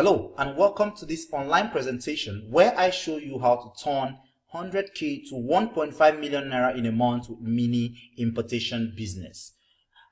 Hello and welcome to this online presentation where I show you how to turn 100k to 1.5 million naira in a month with mini importation business.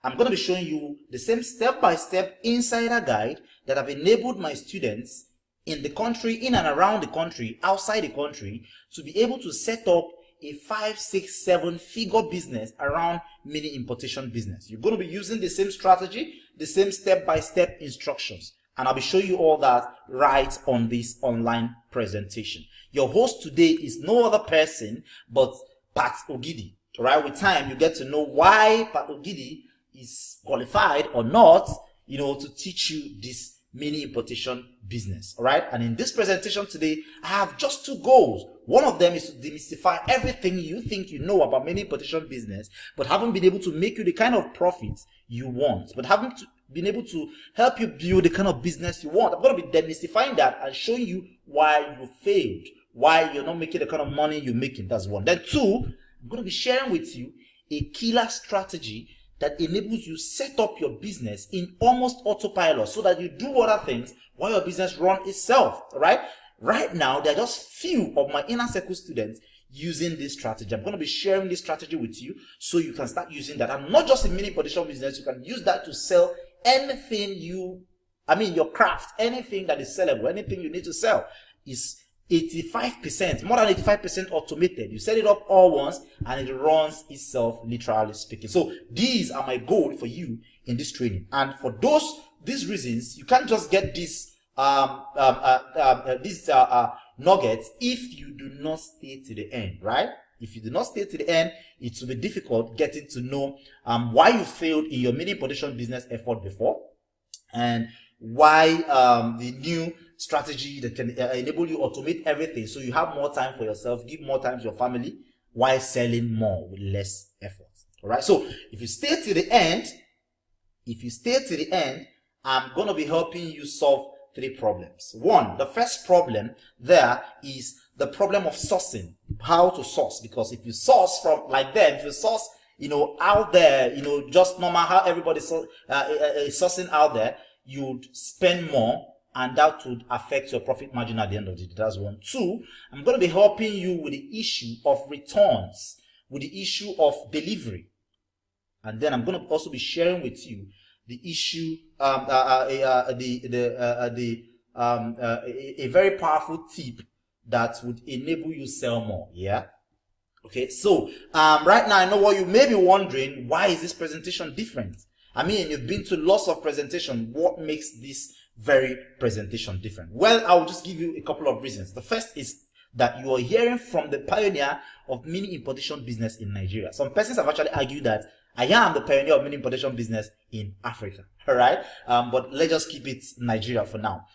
I'm going to be showing you the same step-by-step insider guide that I've enabled my students in the country, in and around the country, outside the country, to be able to set up a 5, 6, 7 figure business around mini importation business. You're going to be using the same strategy, the same step-by-step instructions. And I'll be showing you all that right on this online presentation. Your host today is no other person but Pat Ogidi. All right, with time, you get to know why Pat Ogidi is qualified or not, to teach you this mini importation business. All right, and in this presentation today, I have just two goals. One of them is to demystify everything you think you know about mini importation business, but haven't been able to make you the kind of profits you want, but haven't been able to help you build the kind of business you want. I'm going to be demystifying that and showing you why you failed, why you're not making the kind of money you're making. That's one. Then two, I'm going to be sharing with you a killer strategy that enables you set up your business in almost autopilot so that you do other things while your business runs itself. All right? Right now, there are just few of my inner circle students using this strategy. I'm going to be sharing this strategy with you so you can start using that. And not just in mini importation business, you can use that to sell anything your craft, anything that is sellable, anything you need to sell is 85%, more than 85% automated. You set it up all once and it runs itself, literally speaking. So these are my goal for you in this training. And for these reasons, you can't just get these nuggets if you do not stay to the end, right? If you do not stay to the end, it will be difficult getting to know why you failed in your mini importation business effort before, and why the new strategy that can enable you automate everything so you have more time for yourself, give more time to your family while selling more with less effort. All right. So if you stay to the end, I'm going to be helping you solve 3 problems. One, the first problem there is the problem of sourcing, how to source. Because if you source from like them, if you source, out there, just normal how everybody is sourcing out there, you'd spend more and that would affect your profit margin at the end of the day. That's one. Two, I'm going to be helping you with the issue of returns, with the issue of delivery. And then I'm going to also be sharing with you the issue, a very powerful tip that would enable you sell more. Yeah. Okay. So, right now I know what you may be wondering. Why is this presentation different? I mean, you've been to lots of presentation. What makes this very presentation different? Well, I'll just give you a couple of reasons. The first is that you are hearing from the pioneer of mini importation business in Nigeria. Some persons have actually argued that I am the pioneer of mini importation business in Africa. All right. But let's just keep it Nigeria for now.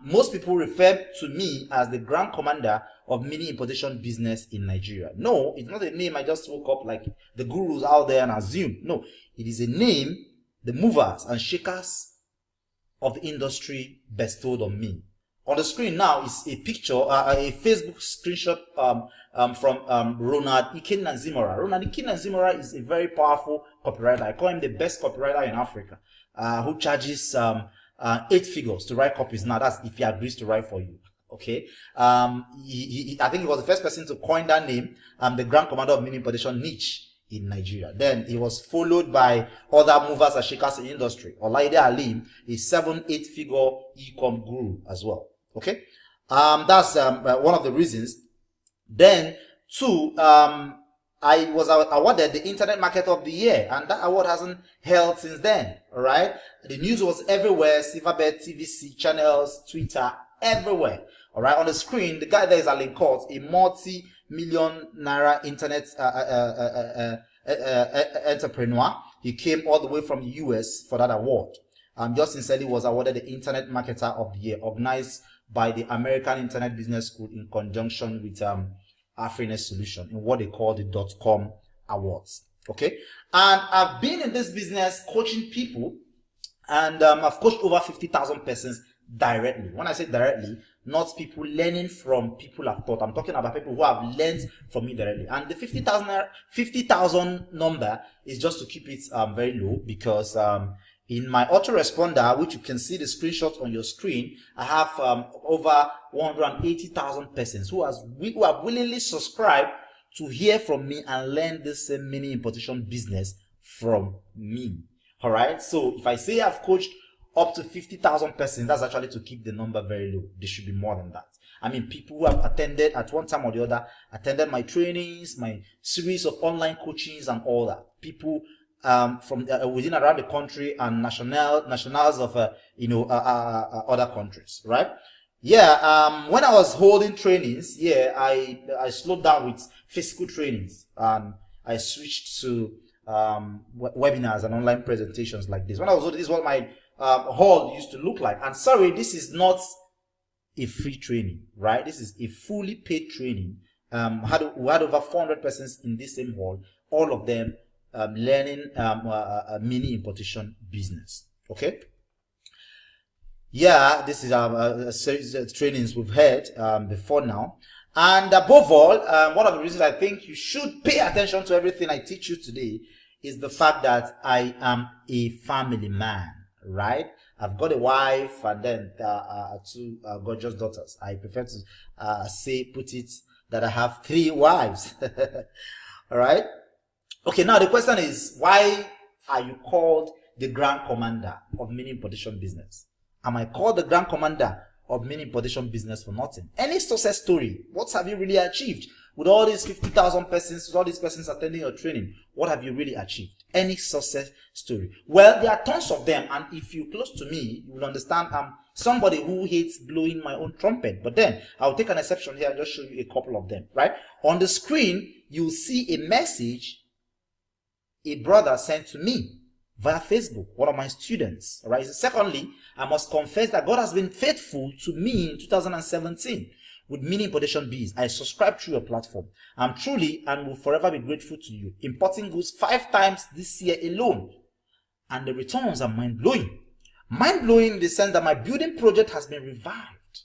Most people refer to me as the grand commander of mini importation business in Nigeria. No, it's not a name I just woke up like the gurus out there and assume. No, it is a name the movers and shakers of the industry bestowed on me. On the screen now is a picture, a Facebook screenshot from Ronald Ikenna-Zimora. Ronald Ikenna-Zimora is a very powerful copywriter. I call him the best copywriter in Africa, who charges 8 figures to write copies. Now that's if he agrees to write for you. Okay. I think he was the first person to coin that name, the Grand Commander of Mini Importation niche in Nigeria. Then he was followed by other movers and shakers in the industry. Olaide Alim, a 7-8 figure e-com guru as well. Okay. That's one of the reasons. Then two, I was awarded the Internet Market of the Year, and that award hasn't held since then. All right. The news was everywhere: Silverbird, TVC channels, Twitter, everywhere. All right. On the screen, the guy there is Alan Court, a multi-million naira internet entrepreneur. He came all the way from the US for that award. Just sincerely was awarded the Internet Marketer of the Year, organized by the American Internet Business School in conjunction with Afrinet Solution in what they call the .com Awards. Okay. And I've been in this business coaching people, and I've coached over 50,000 persons directly. When I say directly, not people learning from people I've taught. I'm talking about people who have learned from me directly. And the 50,000 number is just to keep it very low, because In my autoresponder, which you can see the screenshot on your screen, I have over 180,000 persons who have willingly subscribed to hear from me and learn this mini importation business from me. All right. So if I say I've coached up to 50,000 persons, that's actually to keep the number very low. There should be more than that. I mean, people who have attended at one time or the other, attended my trainings, my series of online coachings and all that. People from within around the country and nationals of other countries, right? Yeah. When I was holding trainings, yeah, I slowed down with physical trainings and I switched to webinars and online presentations like this. When I was holding, this is what my hall used to look like. And sorry, this is not a free training, right? This is a fully paid training. We had over 400 persons in this same hall, all of them learning a mini importation business. Okay. Yeah, this is a series of trainings we've had before now. And above all, one of the reasons I think you should pay attention to everything I teach you today is the fact that I am a family man, right? I've got a wife and then two gorgeous daughters. I prefer to put it that I have 3 wives. All right. Okay. Now the question is, why are you called the Grand Commander of mini importation business? Am I called the Grand Commander of mini importation business for nothing? Any success story? What have you really achieved with all these 50,000 persons, with all these persons attending your training? What have you really achieved? Any success story? Well, there are tons of them, and if you're close to me, you will understand I'm somebody who hates blowing my own trumpet. But then I'll take an exception here and just show you a couple of them, right? On the screen, you'll see a message a brother sent to me via Facebook, one of my students. All right. Secondly, I must confess that God has been faithful to me in 2017 with mini importation bees. I subscribe through your platform. I'm truly and will forever be grateful to you. Importing goods 5 times this year alone, and the returns are mind-blowing. Mind-blowing in the sense that my building project has been revived.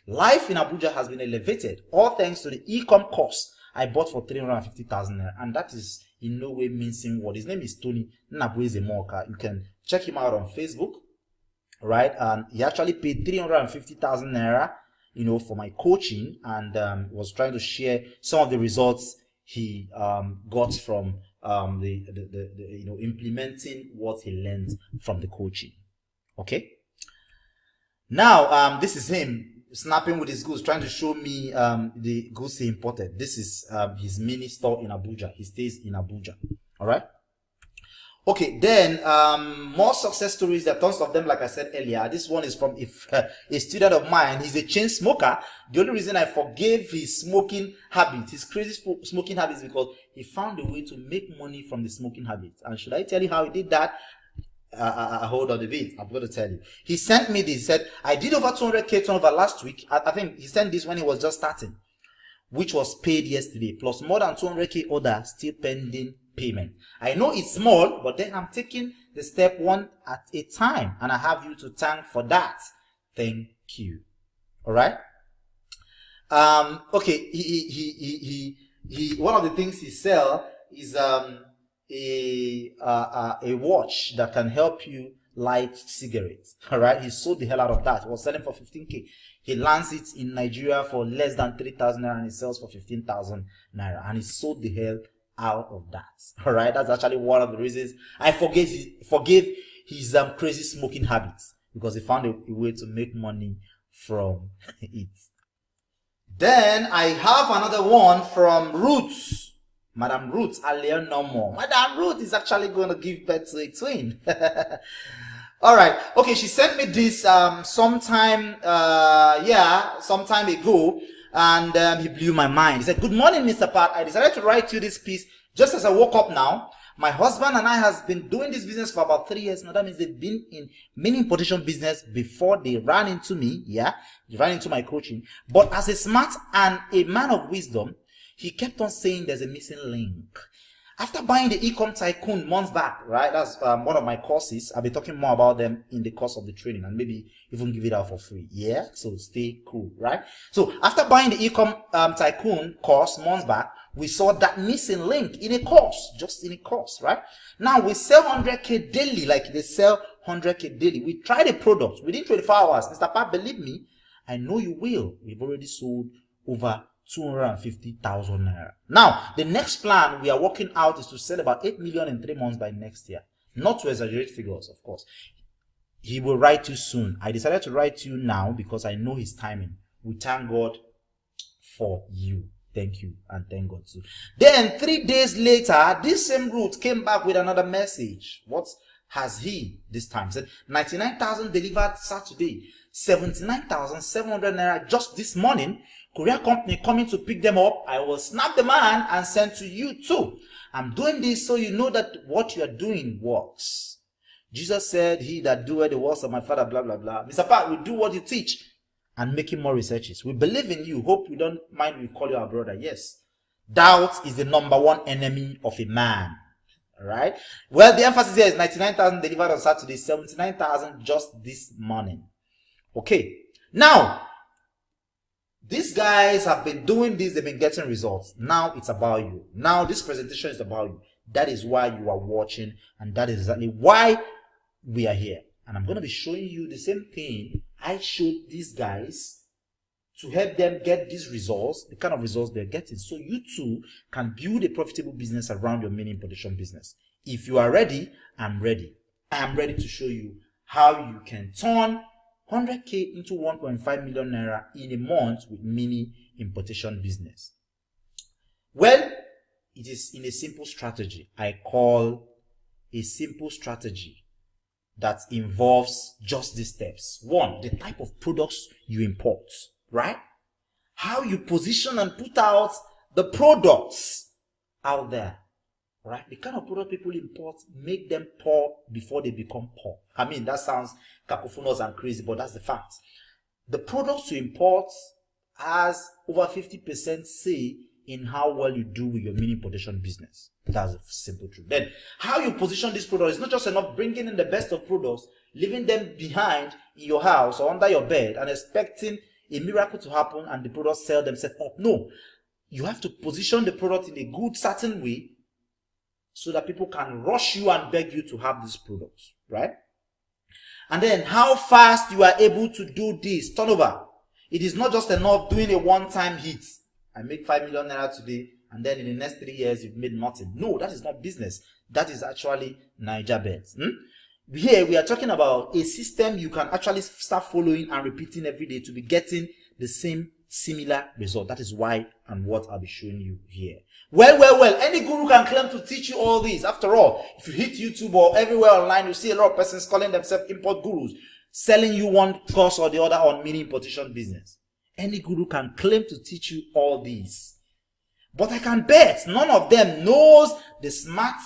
Life in Abuja has been elevated, all thanks to the e-com course I bought for 350,000 naira, and that is in no way mincing word. His name is Tony Nnabueze Moka. You can check him out on Facebook, right? And he actually paid 350,000 naira, for my coaching, and was trying to share some of the results he got from implementing what he learned from the coaching. Okay. Now, this is him snapping with his goods, trying to show me the goods he imported. This is his mini store in Abuja. He stays in Abuja. All right. Okay, then more success stories. There are tons of them, like I said earlier. This one is from a student of mine. He's a chain smoker. The only reason I forgave his smoking habit, his crazy smoking habits, because he found a way to make money from the smoking habit. And should I tell you how he did that? Hold on a bit. I'm going to tell you. He sent me this. He said, I did over 200K turnover last week. I think he sent this when he was just starting, which was paid yesterday, plus more than 200K order still pending payment. I know it's small, but then I'm taking the step one at a time, and I have you to thank for that. Thank you. All right. Okay. He one of the things he sell is a watch that can help you light cigarettes. All right. He sold the hell out of that. He was selling for 15K. He lands it in Nigeria for less than 3,000 naira, and he sells for 15,000 naira, and he sold the hell out of that. All right. That's actually one of the reasons I forgave his crazy smoking habits, because he found a way to make money from it. Then I have another one from Roots. Madam Ruth, Alea no more. Madam Ruth is actually going to give birth to a twin. All right. Okay. She sent me this sometime ago, and he blew my mind. He said, "Good morning, Mr. Pat. I decided to write you this piece just as I woke up now. My husband and I has been doing this business for about 3 years now. That means they've been in mini importation business before they ran into me. Yeah, they ran into my coaching. But as a smart and a man of wisdom, he kept on saying there's a missing link. After buying the Ecom Tycoon months back, right? That's one of my courses. I'll be talking more about them in the course of the training, and maybe even give it out for free. Yeah, so stay cool, right? So after buying the Ecom Tycoon course months back, We saw that missing link in a course, just in a course, right? Now we sell 100K daily, like they sell 100K daily. We tried a product within 24 hours. Mr. Pat, believe me, I know you will. We've already sold over 250,000 naira. Now, the next plan we are working out is to sell about 8 million in 3 months by next year. Not to exaggerate figures, of course. He will write you soon. I decided to write you now because I know his timing. We thank God for you. Thank you and thank God too. Then 3 days later, this same route came back with another message. What has he this time? He said 99,000 delivered Saturday, 79,700 naira just this morning. Courier company coming to pick them up. I will snap the man and send to you too. I'm doing this so you know that what you are doing works. Jesus said, he that doeth the works of my Father, blah, blah, blah. Mr. Pat, we do what you teach and making more researches. We believe in you. Hope you don't mind we call you our brother. Yes. Doubt is the #1 enemy of a man. All right. Well, the emphasis here is 99,000 delivered on Saturday, 79,000 just this morning. Okay. Now, these guys have been doing this. They've been getting results. Now it's about you. Now this presentation is about you. That is why you are watching, and that is exactly why we are here. And I'm going to be showing you the same thing I showed these guys to help them get these results, the kind of results they're getting, so you too can build a profitable business around your mini importation business. If you are ready, I'm ready. I am ready to show you how you can turn 100K into 1.5 million naira in a month with mini importation business. Well, it is in a simple strategy. I call a simple strategy that involves just these steps. 1, the type of products you import, right? How you position and put out the products out there, right? The kind of product people import make them poor before they become poor. I mean, that sounds cacophonous and crazy, but that's the fact. The products you import has over 50% say in how well you do with your mini importation business. That's a simple truth. Then, how you position this product is not just enough bringing in the best of products, leaving them behind in your house or under your bed and expecting a miracle to happen and the products sell themselves up. No, you have to position the product in a good, certain way so that people can rush you and beg you to have these products, right? And then, how fast you are able to do this turnover. It is not just enough doing a one-time hit. I make 5 million naira today, and then in the next 3 years, you've made nothing. No, that is not business. That is actually Niger bets. Here, we are talking about a system you can actually start following and repeating every day to be getting the same similar result. That is why and what I'll be showing you here. Well, any guru can claim to teach you all this. After all, if you hit YouTube or everywhere online, you see a lot of persons calling themselves import gurus, selling you one course or the other on mini importation business. Any guru can claim to teach you all these. But I can bet none of them knows the smart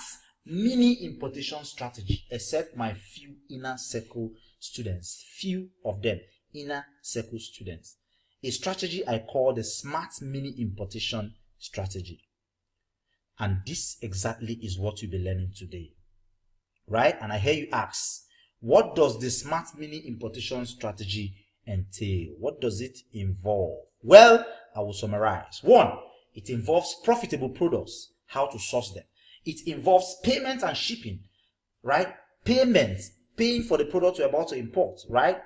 mini importation strategy, except my few inner circle students. Few of them, inner circle students. A strategy I call the smart mini importation strategy. And this exactly is what you'll be learning today. Right? And I hear you ask, what does the smart mini importation strategy entail? What does it involve? Well, I will summarize. 1, it involves profitable products, how to source them. It involves payment and shipping, right? Payments, paying for the product you're about to import, right,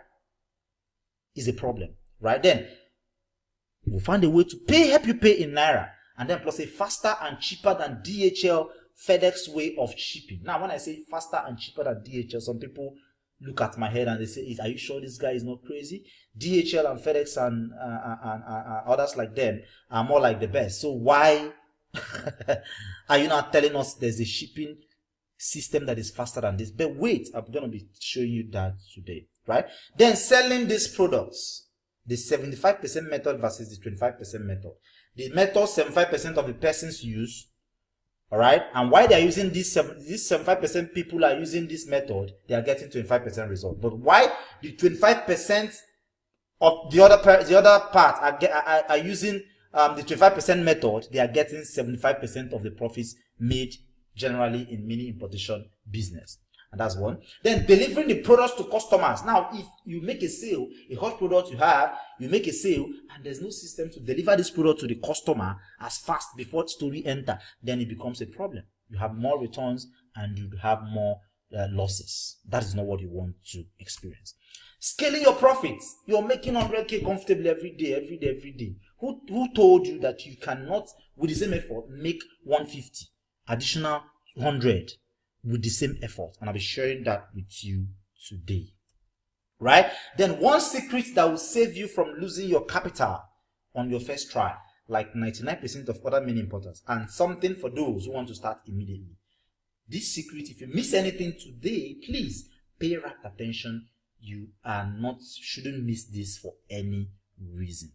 is a problem, right? Then we'll find a way to help you pay in naira, and then plus a faster and cheaper than DHL, FedEx way of shipping. Now, when I say faster and cheaper than DHL, some people look at my head and they say, are you sure this guy is not crazy? DHL and FedEx and others like them are more like the best. So why are you not telling us there's a shipping system that is faster than this? But wait, I'm going to be showing you that today, right? Then selling these products, the 75% method versus the 25% method. The method 75% of the persons use, all right, and why they are using this 75% people are using this method, they are getting 25% result. But why the 25% of the other part are using the 25% method, they are getting 75% of the profits made generally in mini importation business. and that's one. Then delivering the products to customers. Now, if you make a sale, a hot product you have, you make a sale, and there's no system to deliver this product to the customer as fast before story enter, then it becomes a problem. You have more returns and you have more losses. That is not what you want to experience. Scaling your profits. You're making 100K comfortably every day. Who told you that you cannot, with the same effort, make 150, additional 100 with the same effort? And I'll be sharing that with you today. Right? Then one secret that will save you from losing your capital on your first try, like 99% of other mini importers, and something for those who want to start immediately. This secret, if you miss anything today, please pay rapt attention. You shouldn't miss this for any reason.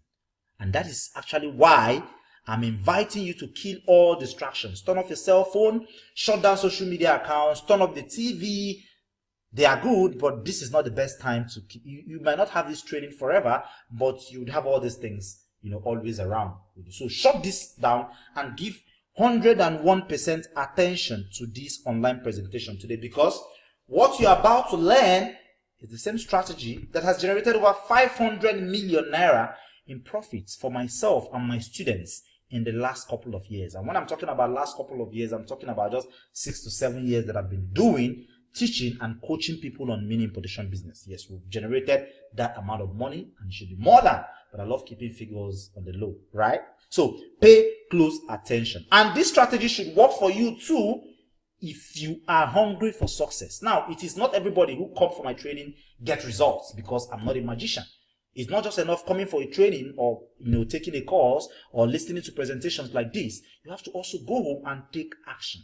And that is actually why I'm inviting you to kill all distractions. Turn off your cell phone, shut down social media accounts, turn off the TV. They are good, but this is not the best time to keep. You might not have this training forever, but you would have all these things, always around. So shut this down and give 101% attention to this online presentation today, because what you're about to learn is the same strategy that has generated over 500 million naira in profits for myself and my students in the last couple of years. And when I'm talking about last couple of years, I'm talking about just 6 to 7 years that I've been teaching and coaching people on mini importation business. Yes, we've generated that amount of money, and it should be more than, but I love keeping figures on the low, right? So pay close attention. And this strategy should work for you too if you are hungry for success. Now, it is not everybody who comes for my training gets results, because I'm not a magician. It's not just enough coming for a training or taking a course or listening to presentations like this. You have to also go home and take action.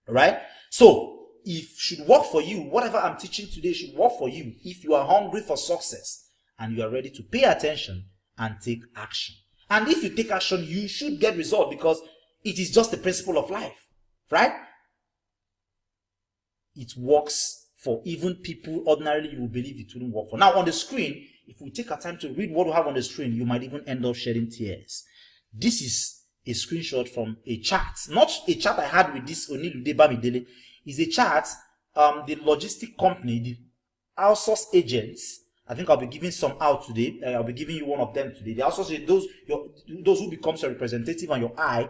Right? So if should work for you, whatever I'm teaching today should work for you if you are hungry for success and you are ready to pay attention and take action. And if you take action, you should get results, because it is just the principle of life. Right? It works for even people ordinarily you will believe it wouldn't work for. Now on the screen, if we take our time to read what we have on the screen, you might even end up shedding tears. This is a screenshot from a chart. Not a chart I had with this Onilude Bamidele. It's a chart, the logistic company, the outsource agents. I think I'll be giving some out today. I'll be giving you one of them today. They also say those who becomes your representative and your eye,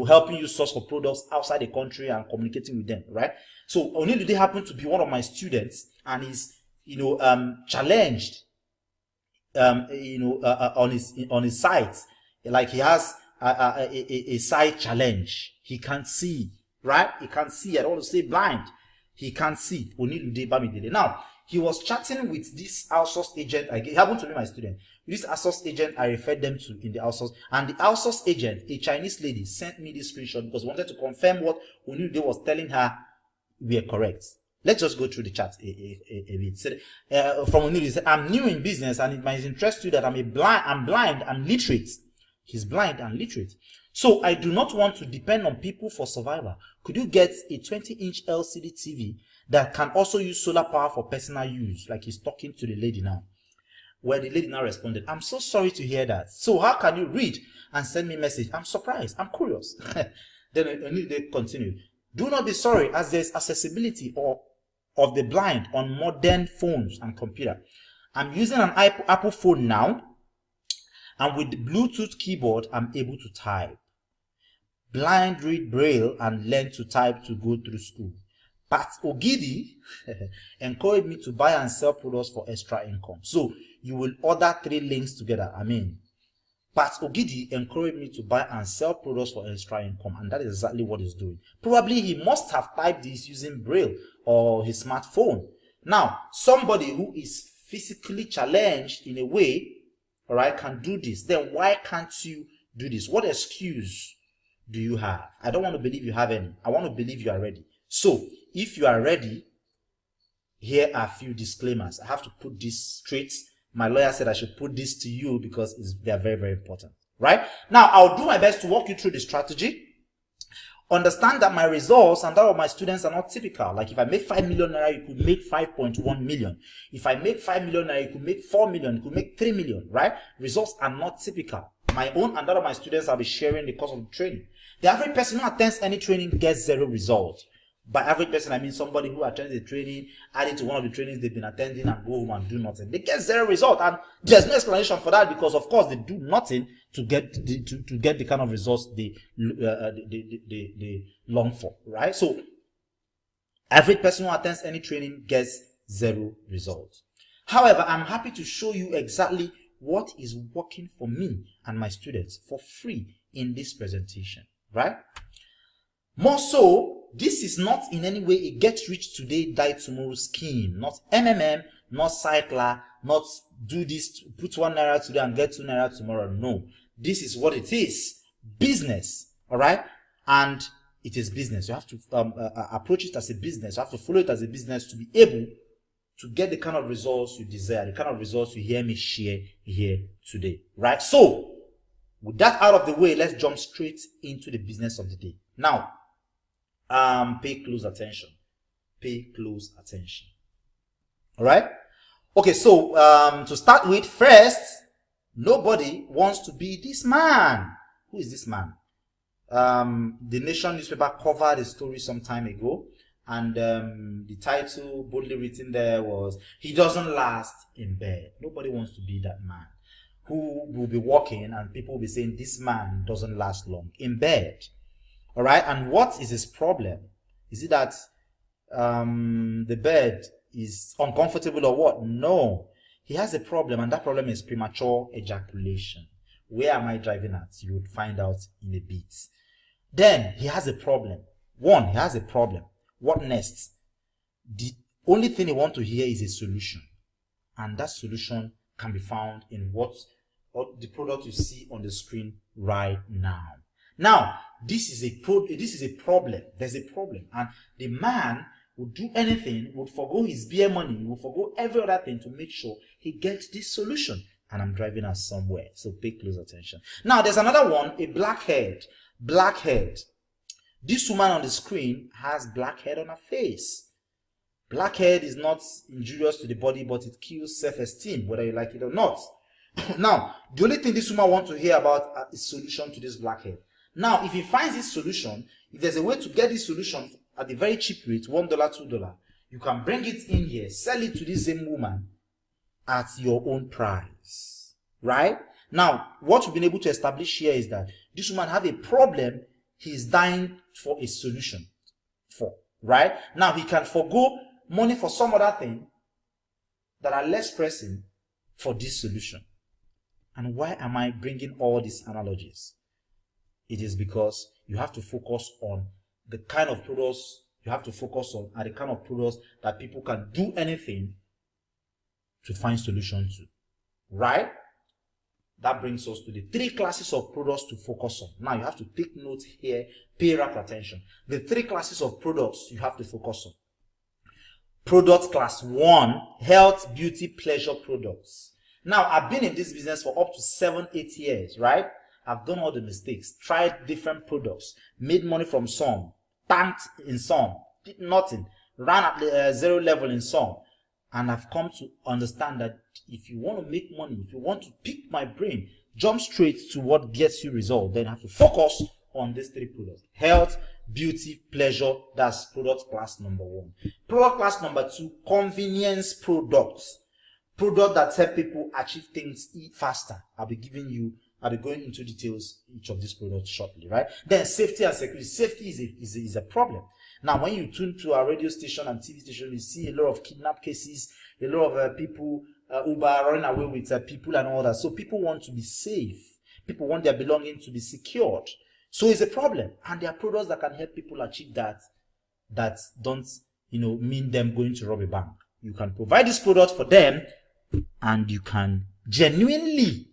helping you source for products outside the country and communicating with them, right? So Onilude happened to be one of my students, and he's, challenged, on his site. Like he has a site challenge. He can't see, right? He can't see. I don't want to say blind. He can't see. Onilude Bamidele. Now, he was chatting with this outsource agent. He happened to be my student. This outsource agent, I referred them to in the outsource. And the outsource agent, a Chinese lady, sent me this screenshot because wanted to confirm what Onilude was telling her were correct. Let's just go through the chat a bit. From Onilude, he said, I'm new in business and it might interest you that I'm blind and literate. He's blind and literate. So I do not want to depend on people for survival. Could you get a 20-inch LCD TV that can also use solar power for personal use? Like he's talking to the lady now. Where the lady now responded, I'm so sorry to hear that. So how can you read and send me a message? I'm surprised. I'm curious. Then they continued. Do not be sorry, as there's accessibility of the blind on modern phones and computer. I'm using an Apple phone now, and with the Bluetooth keyboard, I'm able to type. Blind read Braille and learn to type to go through school. Pat Ogidi encouraged me to buy and sell products for extra income. So you will order 3 links together. Pat Ogidi encouraged me to buy and sell products for extra income, and that is exactly what he's doing. Probably he must have typed this using Braille or his smartphone. Now, somebody who is physically challenged in a way, all right, can do this. Then why can't you do this? What excuse do you have? I don't want to believe you have any. I want to believe you are ready. So, if you are ready, here are a few disclaimers. I have to put this straight. My lawyer said I should put this to you because they are very, very important. Right? Now, I'll do my best to walk you through the strategy. Understand that my results and that of my students are not typical. Like if I make 5 million naira, you could make 5.1 million. If I make 5 million naira, you could make 4 million, you could make 3 million, right? Results are not typical. My own and that of my students, I'll be sharing the course of the training. The average person who attends any training gets 0 results. By average person, I mean somebody who attends the training, add it to one of the trainings they've been attending, and go home and do nothing. They get zero result, and there's no explanation for that, because of course they do nothing to get the kind of results they long for, right? So average person who attends any training gets zero results. However, I'm happy to show you exactly what is working for me and my students for free in this presentation, right? More so, this is not in any way a get rich today, die tomorrow scheme. Not MMM, not cycler, not do this, put 1 naira today and get 2 naira tomorrow. No, this is what it is. Business, all right? And it is business. You have to approach it as a business. You have to follow it as a business to be able to get the kind of results you desire, the kind of results you hear me share here today, right? So, with that out of the way, let's jump straight into the business of the day. Now, pay close attention. Pay close attention. All right? Okay, so to start with, first, nobody wants to be this man. Who is this man? The Nation newspaper covered a story some time ago, and the title boldly written there was, "He doesn't last in bed." Nobody wants to be that man who will be walking and people will be saying, "This man doesn't last long in bed." All right, and what is his problem? Is it that the bed is uncomfortable or what? No, he has a problem, and that problem is premature ejaculation. Where am I driving at? You would find out in a bit. Then he has a problem. One, he has a problem. What next? The only thing he wants to hear is a solution, and that solution can be found in what the product you see on the screen right now. Now, this is a problem. There's a problem, and the man would do anything, would forgo his beer money, would forgo every other thing to make sure he gets this solution. And I'm driving us somewhere, so pay close attention. Now, there's another one, a blackhead. Blackhead. This woman on the screen has blackhead on her face. Blackhead is not injurious to the body, but it kills self-esteem, whether you like it or not. Now, the only thing this woman wants to hear about is a solution to this blackhead. Now, if he finds this solution, if there's a way to get this solution at the very cheap rate, $1, $2, you can bring it in here, sell it to this same woman at your own price, right? Now, what we've been able to establish here is that this woman have a problem he's dying for a solution for, right? Now, he can forgo money for some other thing that are less pressing for this solution. And why am I bringing all these analogies? It is because you have to focus on the kind of products you have to focus on, and the kind of products that people can do anything to find solutions to, right? That brings us to the 3 classes of products to focus on. Now, you have to take note here, pay rapt attention. The 3 classes of products you have to focus on. Product class 1, health, beauty, pleasure products. Now, I've been in this business for up to 7-8 years, right? I've done all the mistakes, tried different products, made money from some, tanked in some, did nothing, ran at the 0 level in some. And I've come to understand that if you want to make money, if you want to pick my brain, jump straight to what gets you result, then you have to focus on these 3 products. Health, beauty, pleasure. That's product class number 1. Product class number 2, convenience products. Product that help people achieve things faster. I'll be going into details each of these products shortly, right? Then safety and security. Safety is a problem. Now, when you tune to our radio station and TV station, you see a lot of kidnap cases, a lot of people, Uber running away with people and all that. So people want to be safe. People want their belongings to be secured. So it's a problem. And there are products that can help people achieve that don't, mean them going to rob a bank. You can provide this product for them, and you can genuinely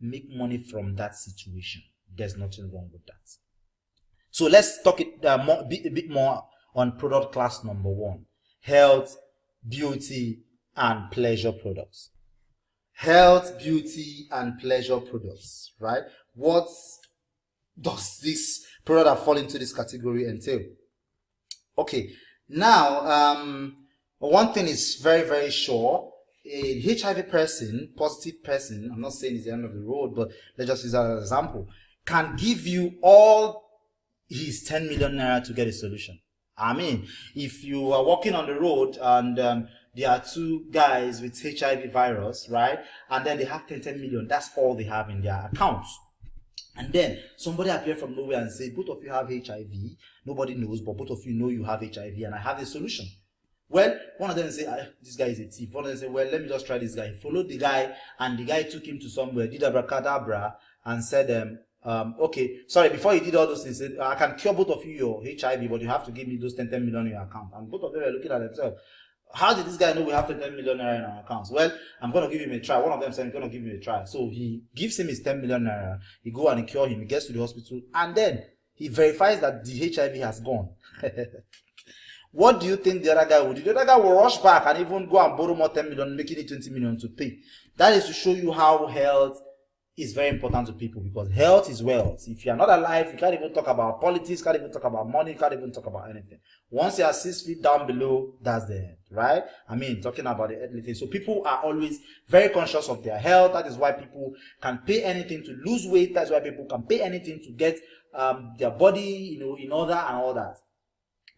make money from that situation. There's nothing wrong with that. So let's talk a bit more on product class number 1. Health, beauty, and pleasure products. Health, beauty, and pleasure products, right? What does this product that fall into this category entail? Okay, now, one thing is very, very sure. A HIV person, positive person, I'm not saying it's the end of the road, but let's just use that as an example, can give you all his 10 million naira to get a solution. I mean, if you are walking on the road and there are two guys with HIV virus, right? And then they have 10 million. That's all they have in their accounts. And then somebody appear from nowhere and say, both of you have HIV. Nobody knows, but both of you know you have HIV, and I have a solution. Well, one of them say, this guy is a thief. One of them say, well, let me just try this guy. He followed the guy, and the guy took him to somewhere, did abracadabra, and said, okay, sorry, before he did all those things, he said, I can cure both of you your HIV, but you have to give me those 10 million in your account. And both of them were looking at themselves. How did this guy know we have 10 million naira in our accounts? Well, I'm going to give him a try. One of them said, I'm going to give him a try. So he gives him his 10 million naira. He go and he cure him. He gets to the hospital. And then he verifies that the HIV has gone. What do you think the other guy will do? The other guy will rush back and even go and borrow more 10 million, making it 20 million to pay. That is to show you how health is very important to people, because health is wealth. If you are not alive, you can't even talk about politics, can't even talk about money, can't even talk about anything. Once you are 6 feet down below, that's the end, right? I mean, talking about the earthly thing. So people are always very conscious of their health. That is why people can pay anything to lose weight. That's why people can pay anything to get their body, in order and all that.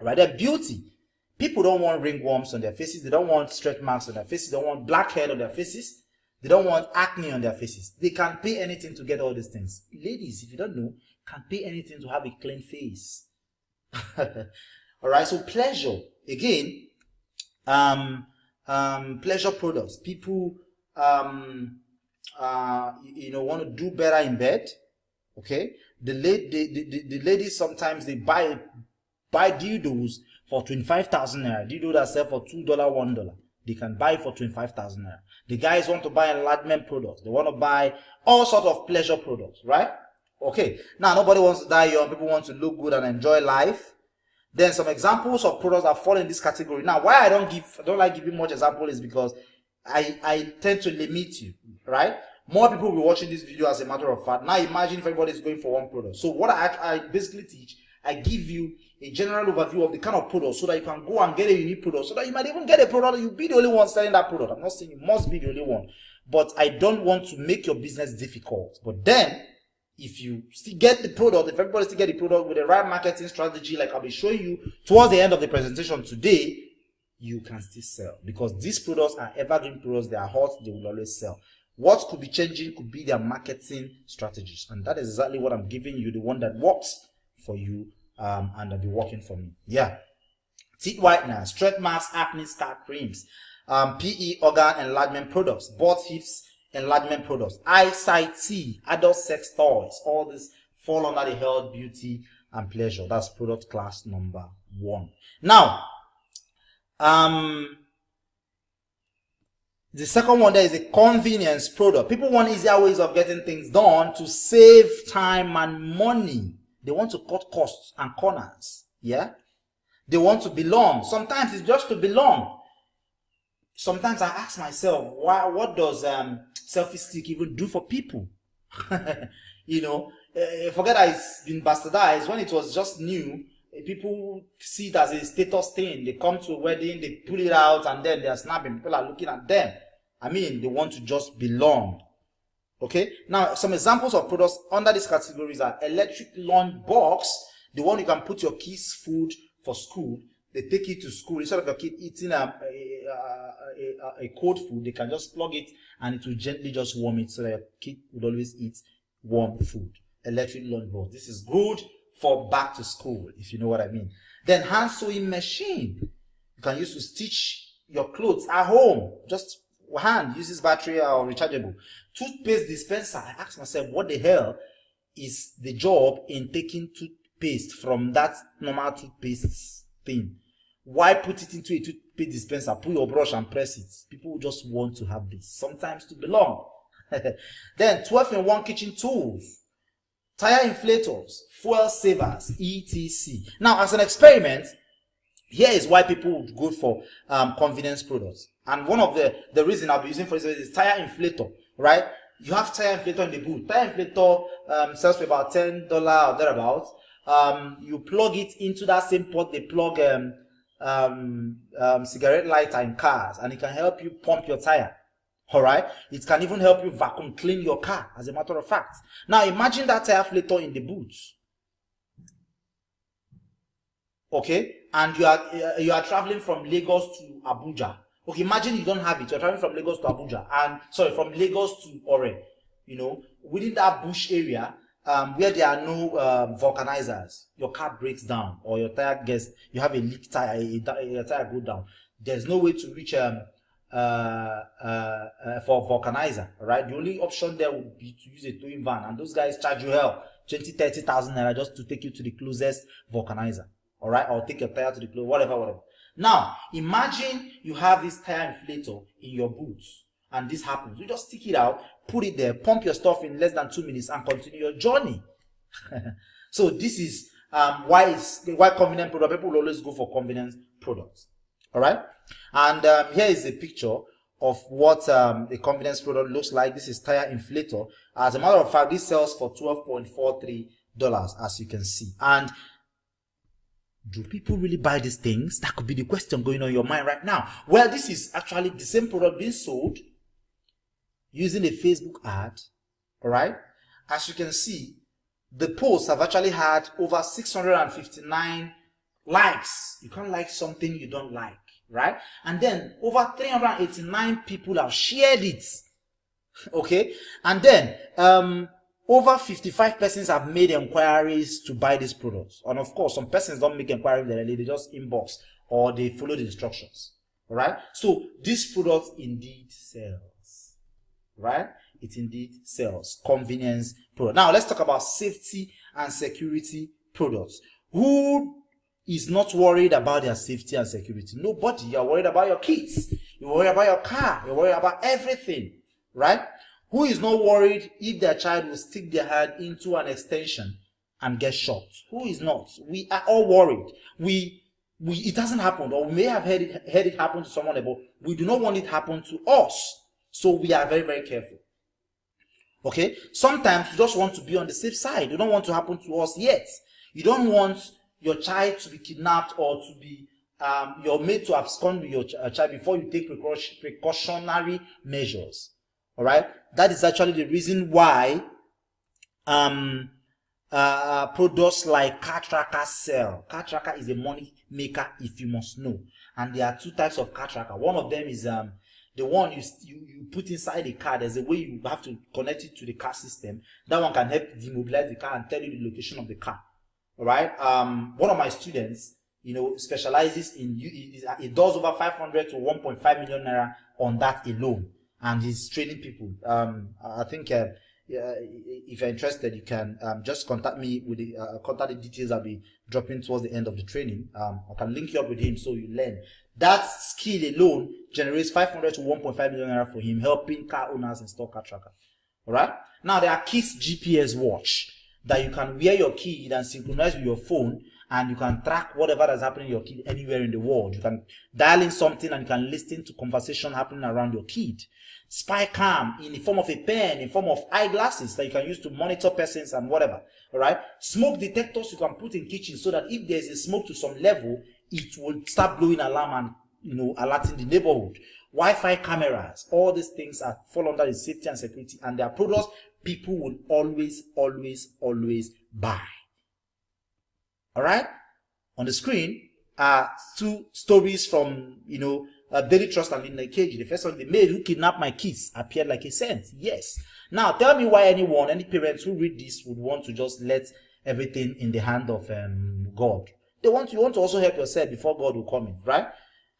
Right? Their beauty. People don't want ringworms on their faces. They don't want stretch marks on their faces. They don't want blackhead on their faces. They don't want acne on their faces. They can pay anything to get all these things. Ladies, if you don't know, can pay anything to have a clean face. Alright, so pleasure. Again, pleasure products. People, want to do better in bed. Okay? The ladies sometimes, they buy dildos for 25,000 naira. Dildo that sell for $2, $1. They can buy for 25,000 naira. The guys want to buy enlargement products. They want to buy all sorts of pleasure products, right? Okay. Now, nobody wants to die young. People want to look good and enjoy life. Then some examples of products that fall in this category. Now, why I don't like giving much example is because I tend to limit you, right? More people will be watching this video as a matter of fact. Now, imagine if everybody is going for one product. So what I basically teach, I give you a general overview of the kind of product so that you can go and get a unique product, so that you might even get a product, you'll be the only one selling that product. I'm not saying you must be the only one, but I don't want to make your business difficult. But then, if you still get the product, if everybody still get the product with the right marketing strategy, like I'll be showing you towards the end of the presentation today, you can still sell. Because these products are evergreen products, they are hot, they will always sell. What could be changing could be their marketing strategies. And that is exactly what I'm giving you, the one that works for you. And they'll be working for me. Yeah. Teeth whitener, stretch marks, acne scar creams, PE organ enlargement products, butt hips enlargement products, eyesight tea, adult sex toys. All this fall under the health, beauty, and pleasure. That's product class number 1. Now, the second one there is a convenience product. People want easier ways of getting things done to save time and money. They want to cut costs and corners. Yeah? They want to belong. Sometimes it's just to belong. Sometimes I ask myself, what does selfie stick even do for people? Forget that it's been bastardized. When it was just new, people see it as a status thing. They come to a wedding, they pull it out, and then they are snapping. People are looking at them. I mean, they want to just belong. Okay, now some examples of products under these categories are electric lunch box, the one you can put your kids' food for school. They take it to school. Instead of your kid eating a cold food, they can just plug it and it will gently just warm it, so that your kid would always eat warm food. Electric lunch box. This is good for back to school, if you know what I mean. Then hand sewing machine. You can use to stitch your clothes at home. Just hand, uses battery or rechargeable. Toothpaste dispenser. I asked myself, what the hell is the job in taking toothpaste from that normal toothpaste thing? Why put it into a toothpaste dispenser? Put your brush and press it. People just want to have this. Sometimes to belong. Then 12-in-1 kitchen tools, tire inflators, fuel savers, etc. Now, as an experiment, here is why people would go for convenience products. And one of the reason I'll be using for this is tire inflator, right? You have tire inflator in the boot. Tire inflator sells for about $10 or thereabouts. You plug it into that same port they plug cigarette lighter in cars, and it can help you pump your tire. Alright? It can even help you vacuum clean your car, as a matter of fact. Now imagine that tire inflator in the boot. Okay? and you are traveling from Lagos to Abuja. Okay, imagine you don't have it. You're traveling from Lagos to Abuja, and sorry, from Lagos to Ore. You know, within that bush area, where there are no vulcanizers, your car breaks down or your tire gets, you have a leak tire, your tire go down. There's no way to reach for vulcanizer, right? The only option there would be to use a towing van, and those guys charge you hell 20,000-30,000 naira just to take you to the closest vulcanizer, all right, or take your tire to the closest, whatever. Now imagine you have this tire inflator in your boots, and this happens. You just stick it out, put it there, pump your stuff in less than 2 minutes, and continue your journey. So this is why convenient product. People will always go for convenience products. All right, and here is a picture of what a convenience product looks like. This is tire inflator. As a matter of fact, this sells for $12.43, as you can see. And do people really buy these things? That could be the question going on in your mind right now. Well, this is actually the same product being sold using a Facebook ad. All right, as you can see, the posts have actually had over 659 likes. You can't like something you don't like, right? And then over 389 people have shared it. Okay, and then over 55 persons have made inquiries to buy these products. And of course, some persons don't make inquiries directly, they just inbox or they follow the instructions. All right, so this product indeed sells, right? It indeed sells. Convenience product. Now let's talk about safety and security products. Who is not worried about their safety and security? Nobody. You're worried about your kids, you're worried about your car, you're worried about everything, right? Who is not worried if their child will stick their hand into an extension and get shot? Who is not? We are all worried. It doesn't happen, or we may have heard it happen to someone, but we do not want it happen to us. So we are very, very careful. Okay, sometimes you just want to be on the safe side. You don't want to happen to us yet. You don't want your child to be kidnapped or to be you're made to abscond with your child before you take precautionary measures. All right, that is actually the reason why products like car tracker sell. Car tracker is a money maker, if you must know. And there are two types of car tracker. One of them is the one you put inside the car. There's a way you have to connect it to the car system. That one can help demobilize the car and tell you the location of the car. All right. One of my students, specializes in it does over 500 to 1.5 million naira on that alone, and he's training people. I think if you're interested, you can just contact me with the contact the details I'll be dropping towards the end of the training. I can link you up with him so you learn. That skill alone generates 500 to 1.5 million naira for him, helping car owners install car tracker. All right. Now there are Keys GPS watch that you can wear your key and synchronize with your phone, and you can track whatever is happening in your kid anywhere in the world. You can dial in something and you can listen to conversation happening around your kid. Spy cam in the form of a pen, in the form of eyeglasses that you can use to monitor persons and whatever. All right. Smoke detectors you can put in kitchen so that if there's a smoke to some level, it will start blowing alarm and alerting the neighborhood. Wi-Fi cameras, all these things fall under the safety and security, and they are products people will always buy. All right. On the screen are two stories from Daily Trust and Linda Cage. The first one, the maid who kidnapped my kids appeared like a saint. Yes. Now tell me why any parents who read this would want to just let everything in the hand of God. You want to also help yourself before God will come in, right?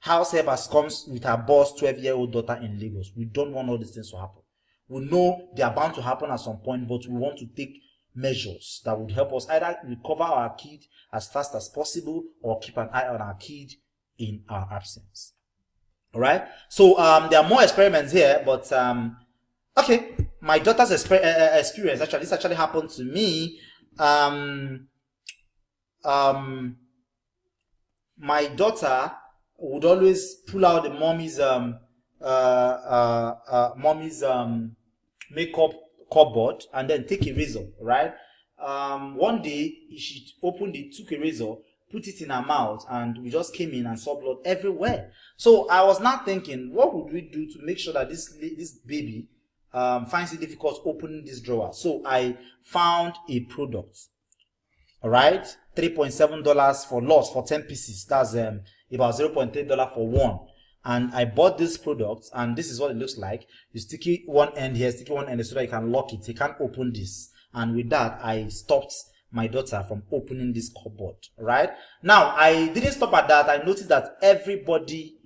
House helpers comes with her boss 12-year-old daughter in Lagos. We don't want all these things to happen. We know they are bound to happen at some point, but we want to take measures that would help us either recover our kid as fast as possible or keep an eye on our kid in our absence. All right. So there are more experiments here, but okay. My daughter's experience this actually happened to me. My daughter would always pull out the mommy's makeup cupboard and then take a razor, right? One day she opened it, took a razor, put it in her mouth, and we just came in and saw blood everywhere. So I was now thinking, what would we do to make sure that this baby finds it difficult opening this drawer? So I found a product. All right, $3.7 for loss for 10 pieces. That's about $0.3 for one. And I bought this product, and this is what it looks like. You stick it one end here, stick it one end so that you can lock it. You can't open this. And with that, I stopped my daughter from opening this cupboard. Right now, I didn't stop at that. I noticed that everybody